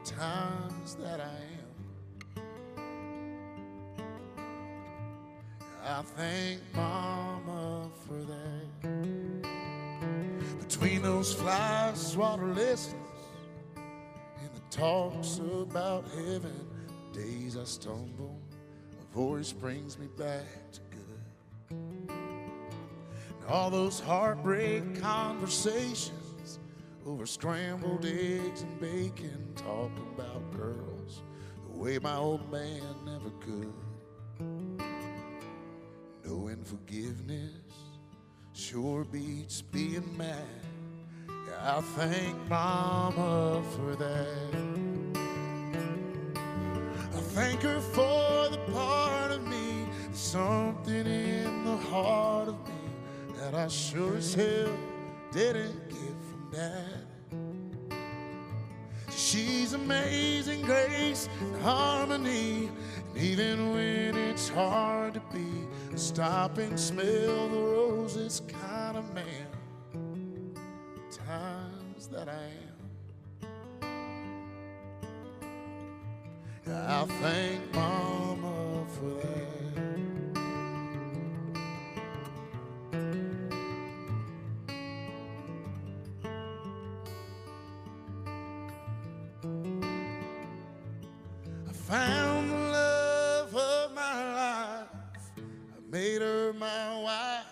Speaker 10: The times that I thank Mama for that. Between those fly swatter lessons and the talks about heaven, the days I stumble, a voice brings me back to good. And all those heartbreak conversations over scrambled eggs and bacon, talking about girls the way my old man never could. Knowing forgiveness sure beats being mad. Yeah, I thank Mama for that. I thank her for the part of me, something in the heart of me that I sure as hell didn't get from Dad. She's amazing grace and harmony, and even when it's hard to be stop and smell the roses kind of man. Times that I am. I thank Mama for that. I found the love of my life. I made her my wife.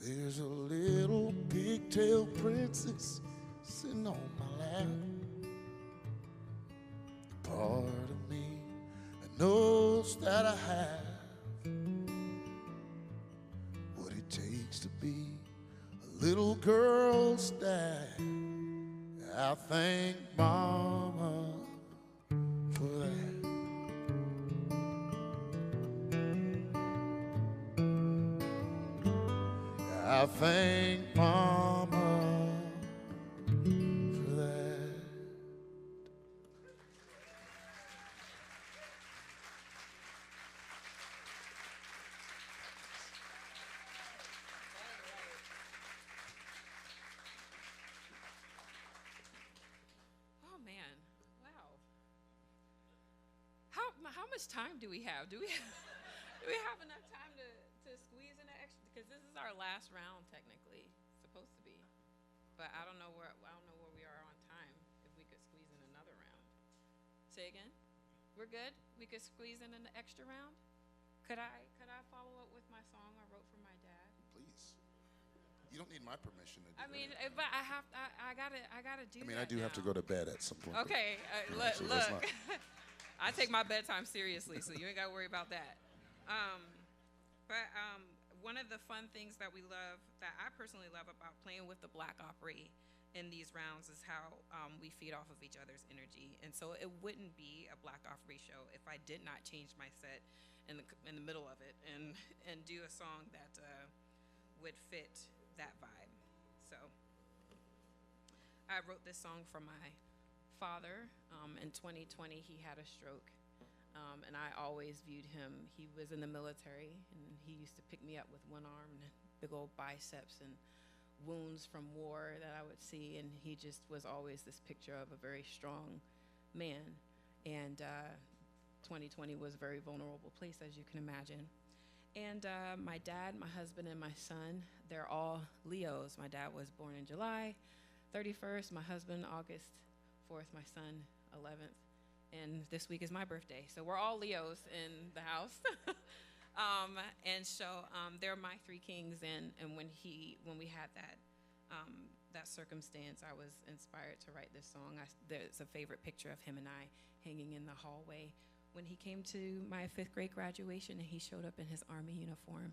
Speaker 10: There's a little pigtail princess sitting on my lap. Part of me that knows that I have what it takes to be a little girl's dad. I thank Mama for that. I thank Mama for that.
Speaker 8: Oh man, wow. How much time do we have? Do we have enough time to squeeze in an extra? Because this is our last round, technically, supposed to be. But I don't know where we are on time. If we could squeeze in another round. Say again. We're good. We could squeeze in an extra round. Could I follow up with my song I wrote for my dad?
Speaker 10: Please. You don't need my permission to do
Speaker 8: I mean, but I gotta do.
Speaker 10: I mean, I do have to go to bed at some point.
Speaker 8: Okay,
Speaker 10: but, so that's
Speaker 8: look.
Speaker 10: not-
Speaker 8: I take my bedtime seriously, so you ain't gotta worry about that. But one of the fun things that we love, that I personally love about playing with the Black Opry in these rounds, is how we feed off of each other's energy. And so it wouldn't be a Black Opry show if I did not change my set in the middle of it and do a song that would fit that vibe. So I wrote this song for my father. In 2020, he had a stroke. And I always viewed him, he was in the military, and he used to pick me up with one arm and big old biceps and wounds from war that I would see, and he just was always this picture of a very strong man. And 2020 was a very vulnerable place, as you can imagine. And my dad, my husband, and my son, they're all Leos. My dad was born in July 31st, my husband August 4th, my son 11th. And this week is my birthday. So we're all Leos in the house. And so they're my three kings. And when we had that circumstance, I was inspired to write this song. There's a favorite picture of him and I hanging in the hallway when he came to my 5th grade graduation, and he showed up in his Army uniform.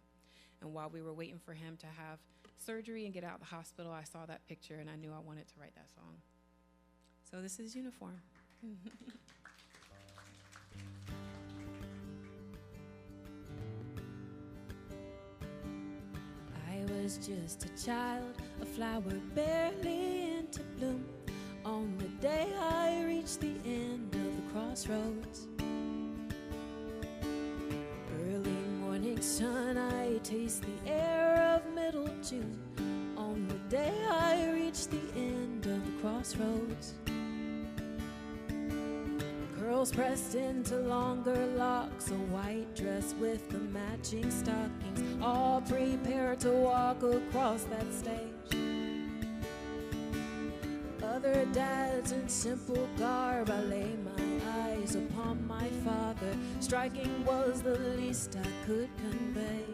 Speaker 8: And while we were waiting for him to have surgery and get out of the hospital, I saw that picture and I knew I wanted to write that song. So this is Uniform.
Speaker 9: I was just a child, a flower barely into bloom, on the day I reached the end of the crossroads. Early morning sun, I taste the air of middle June, on the day I reached the end of the crossroads. Curls pressed into longer locks, a white dress with the matching stockings, all prepared to walk across that stage. Other dads in simple garb, I lay my eyes upon my father. Striking was the least I could convey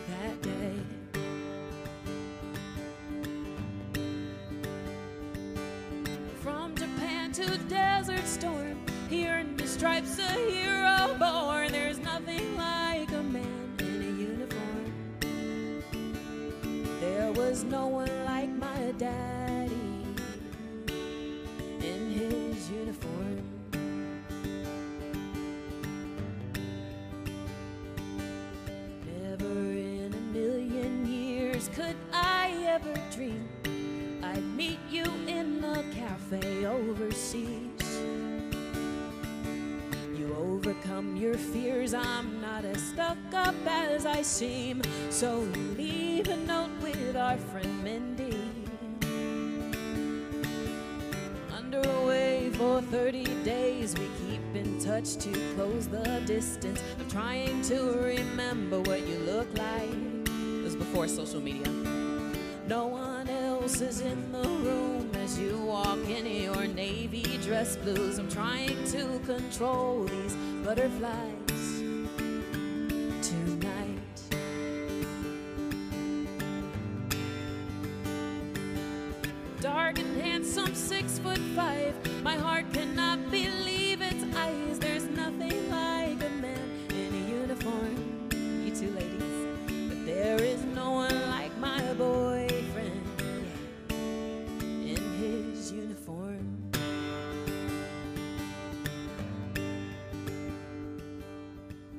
Speaker 9: that day. From Japan to Desert Storm, he earned the stripes, a hero born. There's nothing like a man in a uniform. There was no one like my daddy in his uniform. Never in a million years could I ever dream I'd meet you in a cafe overseas. You overcome overcome your fears. I'm not as stuck up as I seem. So leave a note with our friend Mindy. Underway for 30 days, we keep in touch to close the distance. I'm trying to remember what you look like. It was before social media. No one else is in the room as you walk in your navy dress blues. I'm trying to control these butterflies tonight. Dark and handsome, 6'5". My heart cannot believe its eyes. There's nothing like a man in a uniform. You two ladies. But there is no one like my boyfriend, yeah, in his uniform.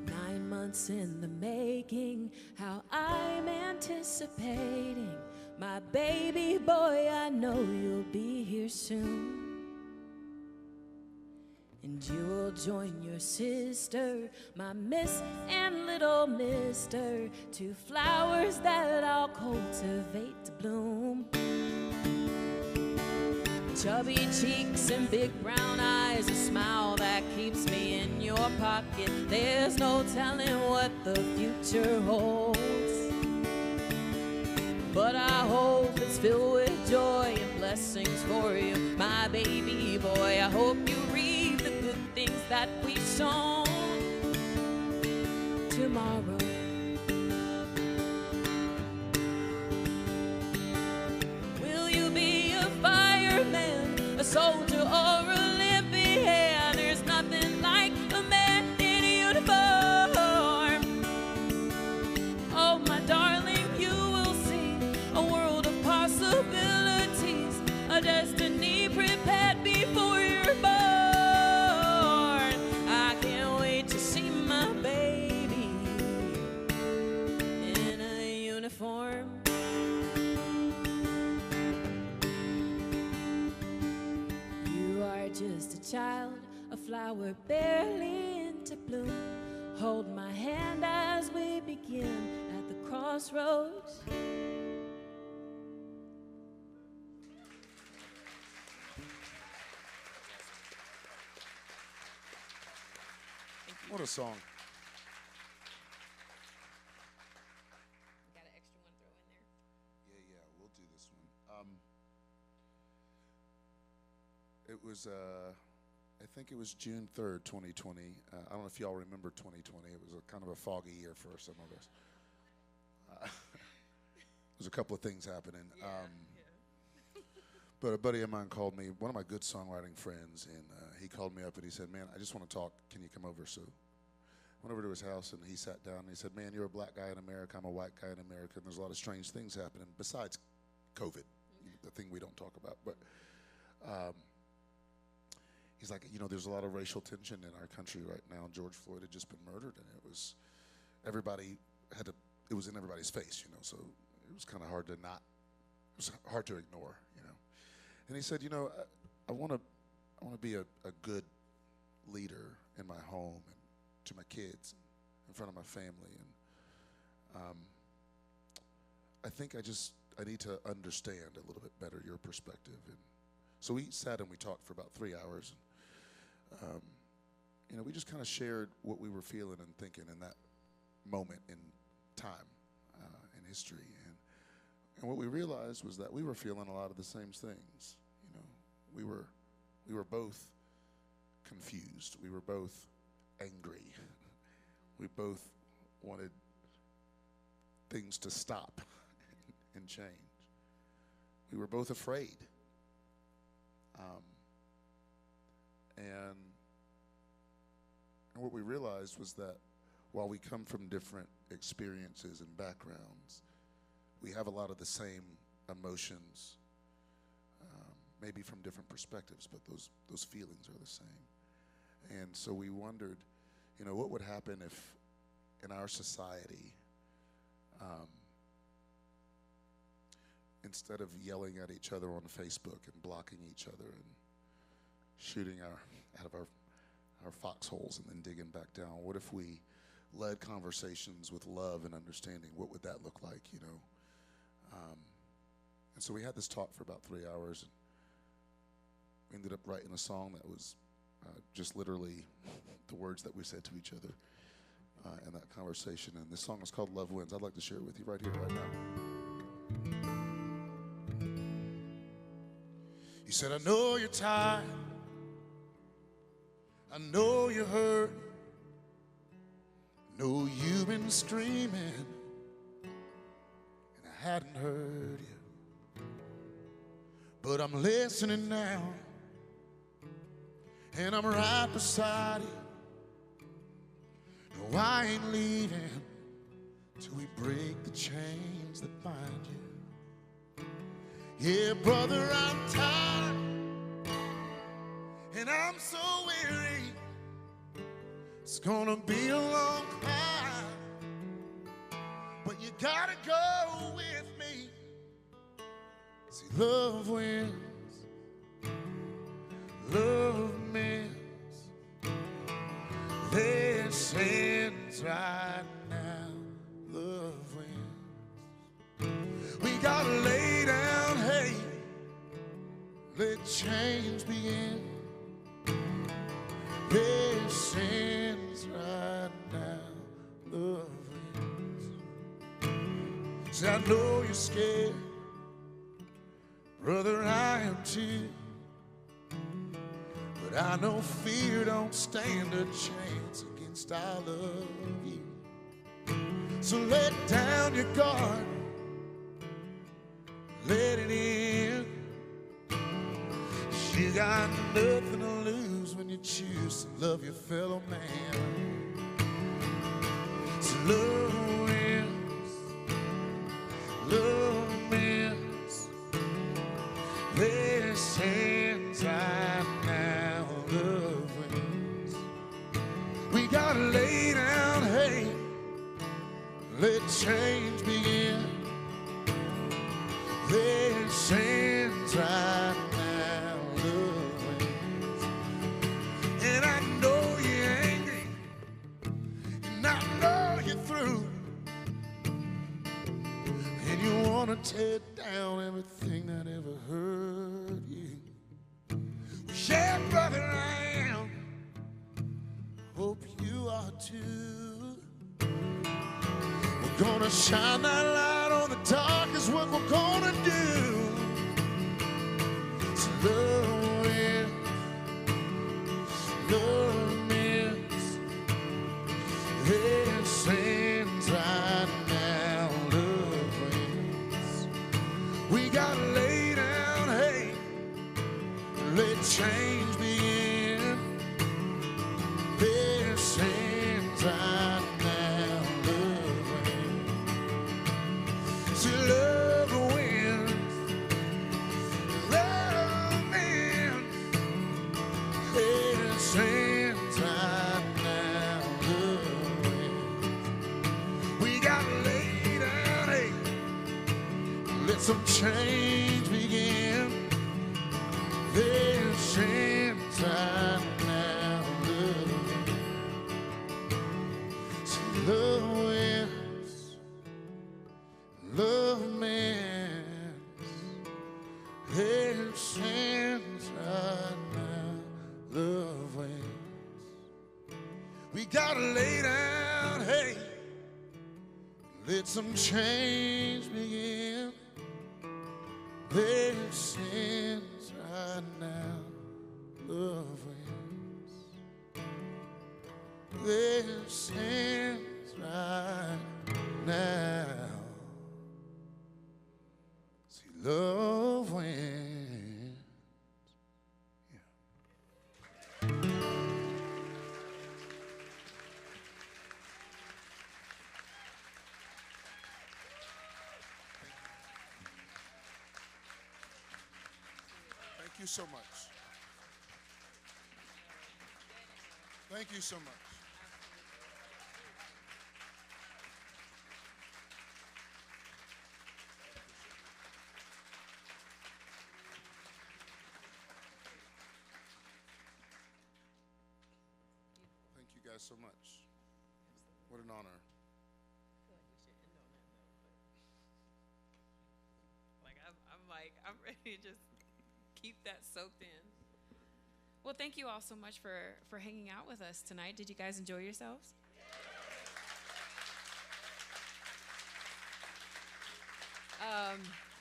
Speaker 9: Nine months in the making, how I'm anticipating my baby boy. I know you'll be here soon. And you will join your sister, my miss and little mister, two flowers that I'll cultivate to bloom. Chubby cheeks and big brown eyes, a smile that keeps me in your pocket. There's no telling what the future holds, but I hope it's filled with joy and blessings for you, my baby boy. I hope you reap the good things that we've sown tomorrow. Will you be a fireman, a soldier, or Olympian? There's nothing like a man in a uniform. Oh, my darling, you will see a world of possibilities, a destiny prepared before you're born. I can't wait to see my baby in a uniform. You are just a child, a flower barely into bloom. Hold my hand as we begin at the crossroads.
Speaker 10: What a song.
Speaker 8: Got an extra one throw in there.
Speaker 10: Yeah, we'll do this one. It was, I think it was June 3rd, 2020. I don't know if y'all remember 2020. It was a kind of a foggy year for some of us. There's a couple of things happening. But a buddy of mine called me, one of my good songwriting friends, and he called me up and he said, man, I just want to talk. Can you come over? So I went over to his house and he sat down and he said, man, you're a black guy in America. I'm a white guy in America. And there's a lot of strange things happening besides COVID, the thing we don't talk about. But he's like, you know, there's a lot of racial tension in our country right now. George Floyd had just been murdered, and it was it was in everybody's face, you know, so it was kind of hard to it was hard to ignore, you know. And he said, you know, I want to be a good leader in my home and to my kids, in front of my family, and I think I need to understand a little bit better your perspective. And so we sat and we talked for about 3 hours. And, you know, we just kind of shared what we were feeling and thinking in that moment in time in history. And what we realized was that we were feeling a lot of the same things. You know, we were both confused. We were both angry. We both wanted things to stop and change. We were both afraid. And what we realized was that while we come from different experiences and backgrounds, we have a lot of the same emotions, maybe from different perspectives, but those feelings are the same. And so we wondered, you know, what would happen if in our society, instead of yelling at each other on Facebook and blocking each other and shooting out of our our foxholes and then digging back down? What if we led conversations with love and understanding? What would that look like, you know? And so we had this talk for about 3 hours. And we ended up writing a song that was just literally the words that we said to each other in that conversation. And this song is called Love Wins. I'd like to share it with you right here, right now. You said, I know you're tired. I know you're hurt. I know you've been screaming, and I hadn't heard you. But I'm listening now, and I'm right beside you. No, I ain't leaving till we break the chains that bind you. Yeah, brother, I'm tired, and I'm so weary. It's gonna be a long climb, but you gotta go with me. See, love wins, love mends. This ends right now, love wins. We gotta lay down hate, let change begin. This ends right now, love wins. See, I know you're scared, brother, I am too. But I know fear don't stand a chance against I love you. So let down your guard, let it in. You got nothing to lose when you choose to love your fellow man. So love wins, love wins. This ends right now, love wins. We gotta lay down hate, let change begin. This ends right now, love wins. And I know you're angry, and I know you're through, and you wanna tear down everything that ever hurt you. Yeah, brother, I am. Hope you are too. We're gonna shine that light on the dark is what we're gonna do. So love wins, love wins. This ends right now, love wins. We gotta lay down hate, let change begin. This ends right now, love wins. See, love wins, love wins. This ends right now, love wins. We gotta lay down hate, let some change begin. This ends right now, love wins. See, love wins, love mends. This ends right now, love wins. We gotta lay down hate, let some change begin. This ends right now, love wins. This ends right now. See, love wins. Yeah. Thank you so much. Thank you so much. guys so much. What an honor.
Speaker 8: I'm ready to just keep that soaked in. Well, thank you all so much for hanging out with us tonight. Did you guys enjoy yourselves?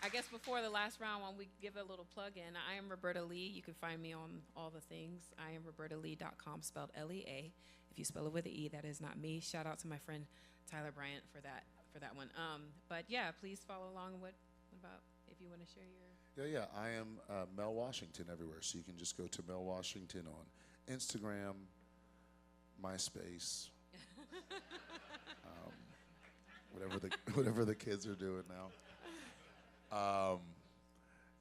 Speaker 8: I guess before the last round, when we give a little plug in, I am Roberta Lee. You can find me on all the things. I am robertalee.com, spelled L-E-A. If you spell it with an E, that is not me. Shout out to my friend Tyler Bryant for that one. But yeah, please follow along. What about if you want to share your?
Speaker 10: Yeah. I am Mel Washington everywhere. So you can just go to Mel Washington on Instagram, MySpace, whatever the kids are doing now.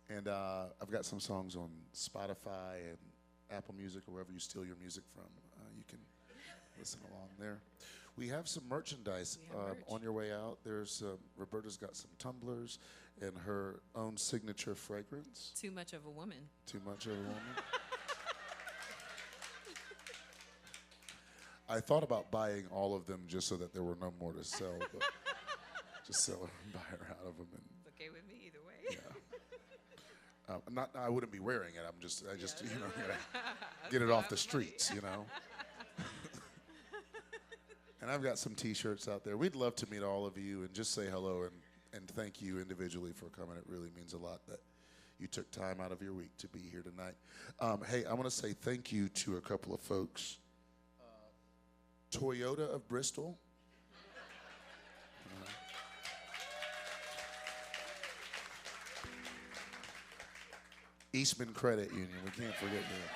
Speaker 10: And I've got some songs on Spotify and Apple Music or wherever you steal your music from. You can listen along there. We have some merchandise on your way out. There's Roberta's got some tumblers and her own signature fragrance.
Speaker 8: Too much of a woman.
Speaker 10: Too much of a woman. I thought about buying all of them just so that there were no more to sell, but just sell her and buy her out of them. And
Speaker 8: it's okay with me either way.
Speaker 10: Yeah. I wouldn't be wearing it. I just get it off the streets, And I've got some T-shirts out there. We'd love to meet all of you and just say hello and thank you individually for coming. It really means a lot that you took time out of your week to be here tonight. Hey, I want to say thank you to a couple of folks. Toyota of Bristol. Eastman Credit Union. We can't forget that.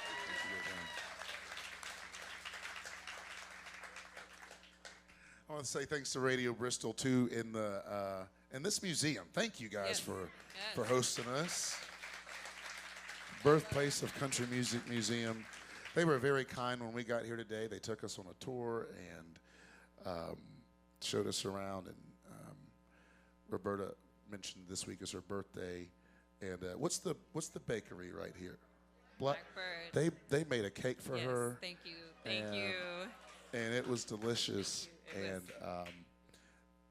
Speaker 10: I want to say thanks to Radio Bristol too in this museum. Thank you guys for hosting us. Birthplace of Country Music Museum. They were very kind when we got here today. They took us on a tour and showed us around. And Roberta mentioned this week is her birthday. And what's the bakery right here?
Speaker 8: Blackbird.
Speaker 10: They made a cake for her.
Speaker 8: Thank you.
Speaker 10: And it was delicious.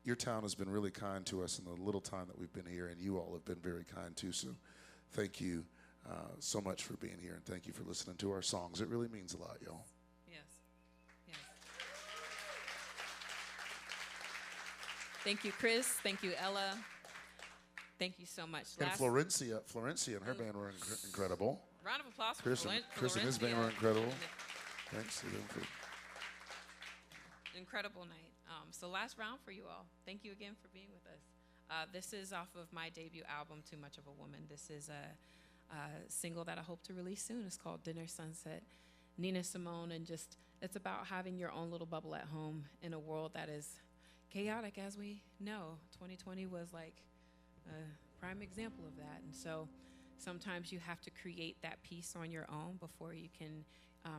Speaker 10: Your town has been really kind to us in the little time that we've been here, and you all have been very kind too. So thank you so much for being here, and thank you for listening to our songs. It really means a lot, y'all.
Speaker 8: Yes. Thank you, Chris. Thank you, Ella. Thank you so much.
Speaker 10: And Florencia and her band were incredible.
Speaker 8: Round of applause
Speaker 10: Chris
Speaker 8: for
Speaker 10: Chris and his band were incredible. Thanks to them for
Speaker 8: incredible night. So last round for you all. Thank you again for being with us. This is off of my debut album, Too Much of a Woman. This is a single that I hope to release soon. It's called Dinner Sunset. Nina Simone, and just it's about having your own little bubble at home in a world that is chaotic, as we know. 2020 was like a prime example of that. And so sometimes you have to create that peace on your own before you can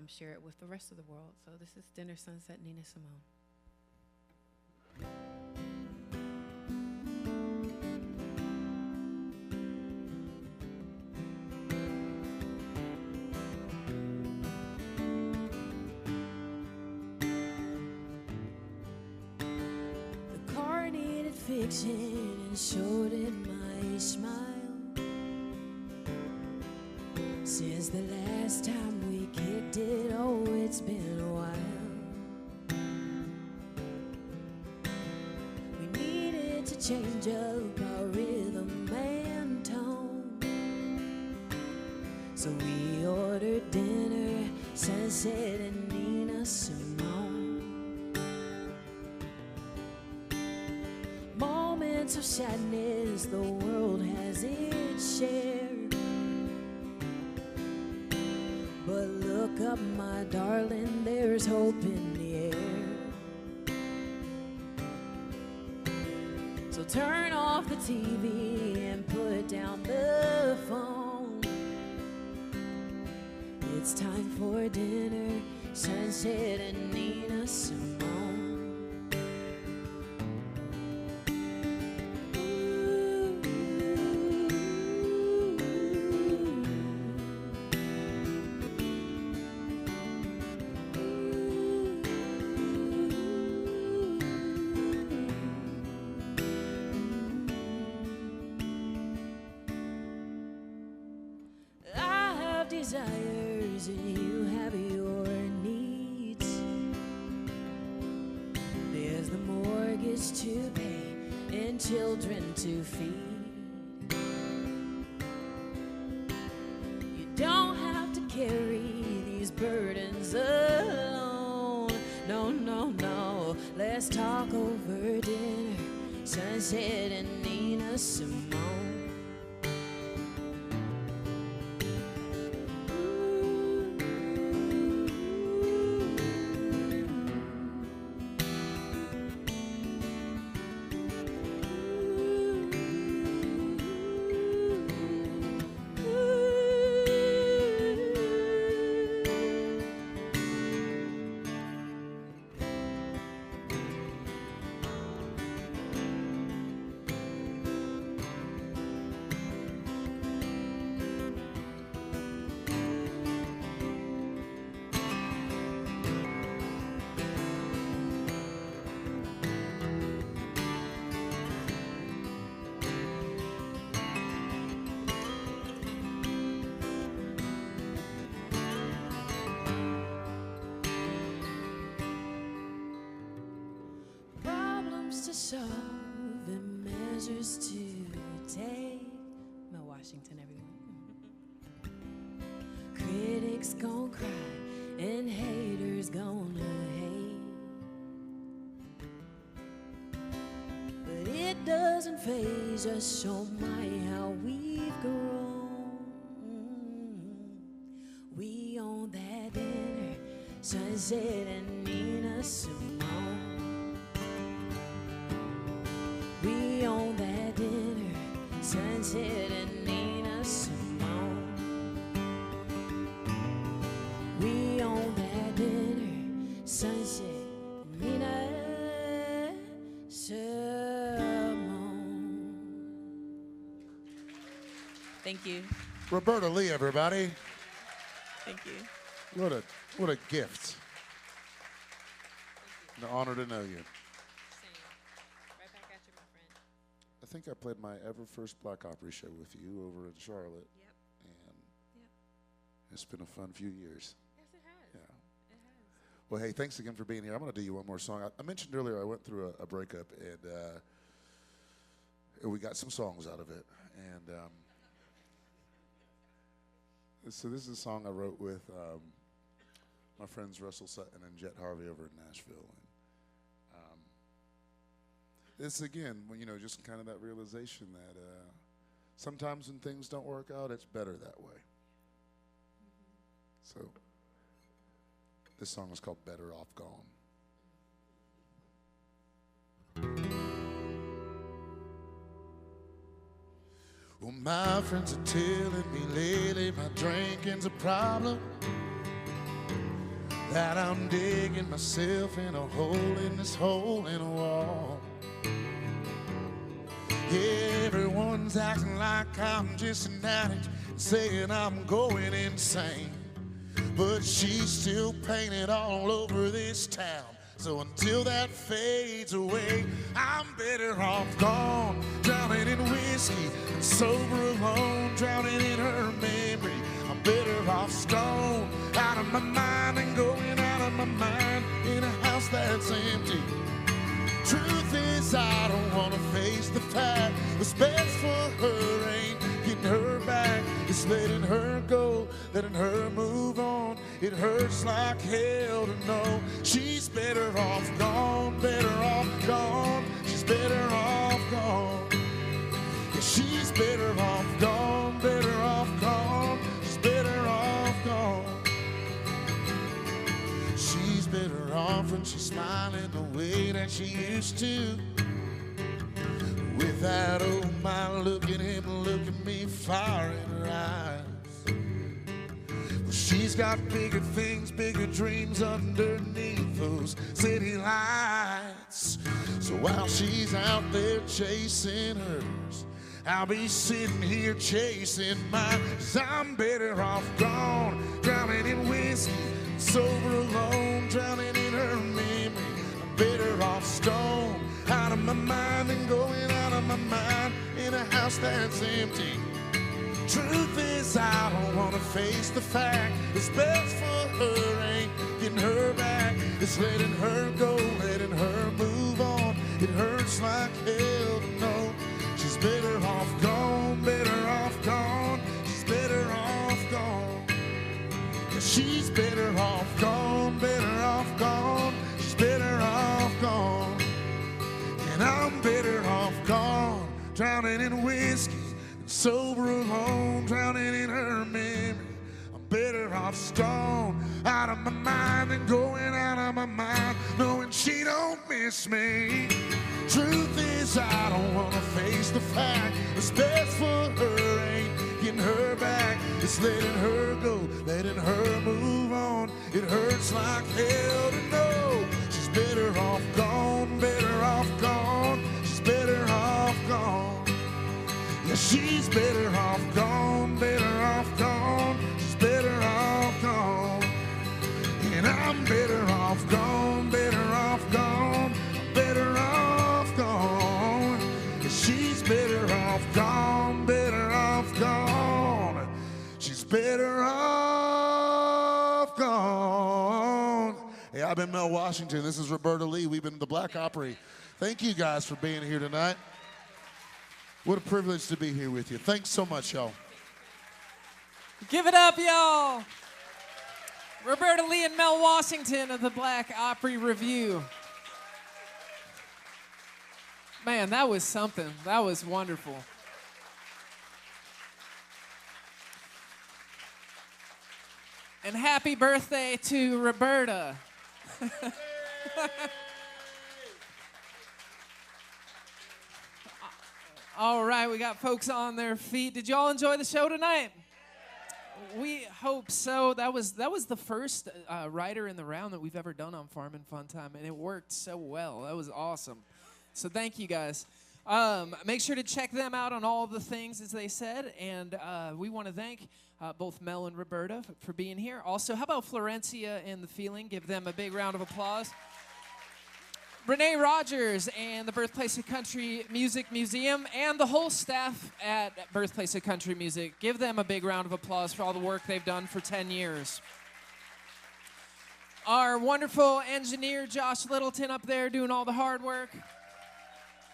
Speaker 8: share it with the rest of the world. So this is Dinner Sunset, Nina Simone.
Speaker 9: The car needed fixing and so did my smile. Since the last time we kicked it, oh, it's been a while. We needed to change up our rhythm and tone, so we ordered dinner, Sunset and Nina Simone. Moments of sadness the world has its share, but look up, my darling, there's hope in the air. So turn off the TV and put down the phone. It's time for dinner, Sunset and Nina Simone. desires and you have your needs. There's the mortgage to pay and children to feed. You don't have to carry these burdens alone. No, no, no. Let's talk over dinner, Sunset and Nina Simone. To solve and measures to take. Mel Washington, everyone. Critics gon' cry and haters gonna hate, but it doesn't faze us. Oh my, how we've grown. We own that dinner, Sunset and Nina Simone. We own that dinner, Sunset and Nina Simone. We own that dinner, Sunset and Nina Simone. Thank you.
Speaker 10: Roberta Lee, everybody.
Speaker 9: Thank you.
Speaker 10: What a gift. An honor to know you. I think I played my ever first Black Opry show with you over in Charlotte.
Speaker 8: Yep.
Speaker 10: And
Speaker 8: Yep.
Speaker 10: it's been a fun few years.
Speaker 8: Yes, it has.
Speaker 10: Yeah.
Speaker 8: It has.
Speaker 10: Well, hey, thanks again for being here. I'm going to do you one more song. I mentioned earlier I went through a breakup, and we got some songs out of it. And so this is a song I wrote with my friends Russell Sutton and Jet Harvey over in Nashville. And it's, again, just kind of that realization that sometimes when things don't work out, it's better that way. So this song is called Better Off Gone. Well, my friends are telling me lately my drinking's a problem, that I'm digging myself in a hole in this hole in a wall. Everyone's acting like I'm just an addict, saying I'm going insane, but she's still painted all over this town. So until that fades away, I'm better off gone, drowning in whiskey and sober alone, drowning in her memory. I'm better off stoned, out of my mind and going out of my mind in a house that's empty. Truth is, I don't want to face the fact what's best for her ain't getting her back. It's letting her go, letting her move on. It hurts like hell to know she's better off gone, better off gone. She's better off gone. Yeah, she's better off gone, better off gone. She's better off gone. She's better off when she's smiling the way that she used to, with that oh my look at him, look at me, fire in her eyes. Well, she's got bigger things, bigger dreams underneath those city lights. So while she's out there chasing hers, I'll be sitting here chasing mine. 'Cause I'm better off gone, drowning in whiskey, sober alone, drowning in her memory. I'm better off stoned, out of my mind and going out of my mind in a house that's empty. Truth is, I don't wanna face the fact. It's best for her, ain't getting her back. It's letting her go, letting her move on. It hurts like hell to know she's better off gone, better off gone. She's better off gone. Yeah, she's better off gone, better off gone. She's better off gone. And I'm better off gone, drowning in whiskey and sober alone, drowning in her memory. I'm better off stoned, out of my mind than going out of my mind, knowing she don't miss me. Truth is, I don't wanna face the fact. What's best for her ain't getting her back. It's letting her go, letting her move on. It hurts like hell to know she's better off gone, better off gone. She's better off gone. Yeah, she's better off gone, better off gone. She's better off gone. And I'm better off gone, better off gone. Better off gone. Yeah, she's better off gone, better off gone. She's better off gone. Hey, I've been Mel Washington. This is Roberta Lee. We've been the Black Opry. Thank you guys for being here tonight. What a privilege to be here with you. Thanks so much, y'all.
Speaker 1: Give it up, y'all. Roberta Lee and Mel Washington of the Black Opry Review. Man, that was something. That was wonderful. And happy birthday to Roberta. All right, we got folks on their feet. Did y'all enjoy the show tonight? We hope so. That was the first rider in the round that we've ever done on Farm and Fun Time, and it worked so well. That was awesome. So thank you guys. Make sure to check them out on all the things, as they said, and we want to thank both Mel and Roberta for being here. Also, how about Florencia and The Feeling? Give them a big round of applause. Renee Rogers and the Birthplace of Country Music Museum and the whole staff at Birthplace of Country Music. Give them a big round of applause for all the work they've done for 10 years. Our wonderful engineer, Josh Littleton, up there doing all the hard work.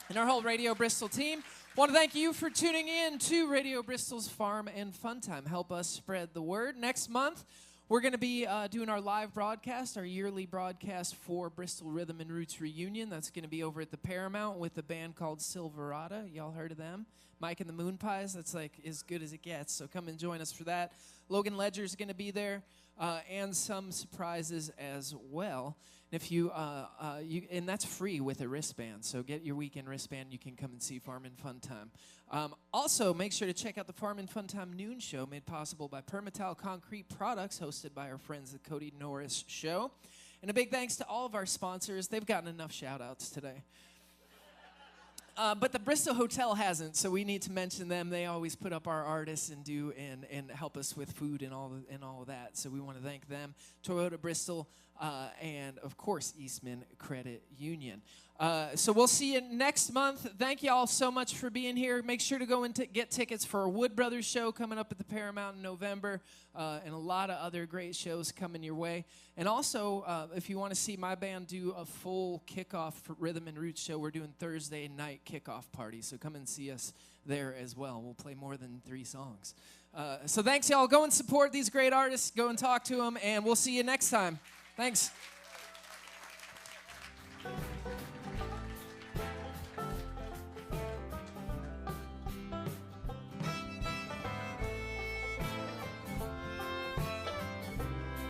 Speaker 1: And our whole Radio Bristol team. Want to thank you for tuning in to Radio Bristol's Farm and Fun Time. Help us spread the word. Next month, we're going to be doing our live broadcast, our yearly broadcast for Bristol Rhythm and Roots Reunion. That's going to be over at the Paramount with a band called Silverado. Y'all heard of them? Mike and the Moon Pies. That's like as good as it gets. So come and join us for that. Logan Ledger's going to be there, and some surprises as well. And if and that's free with a wristband. So get your weekend wristband. You can come and see Farm and Fun Time. Also, make sure to check out the Farm and Fun Time Noon Show, made possible by Permatal Concrete Products, hosted by our friends at Cody Norris Show. And a big thanks to all of our sponsors. They've gotten enough shout-outs today. But the Bristol Hotel hasn't, so we need to mention them. They always put up our artists and help us with food and all of that. So we want to thank them. Toyota Bristol, and of course Eastman Credit Union. So we'll see you next month. Thank you all so much for being here. Make sure to go and get tickets for our Wood Brothers show coming up at the Paramount in November, and a lot of other great shows coming your way. And also, if you want to see my band do a full kickoff for Rhythm and Roots show, we're doing Thursday night kickoff party. So come and see us there as well. We'll play more than 3 songs. So thanks, y'all. Go and support these great artists. Go and talk to them, and we'll see you next time. Thanks.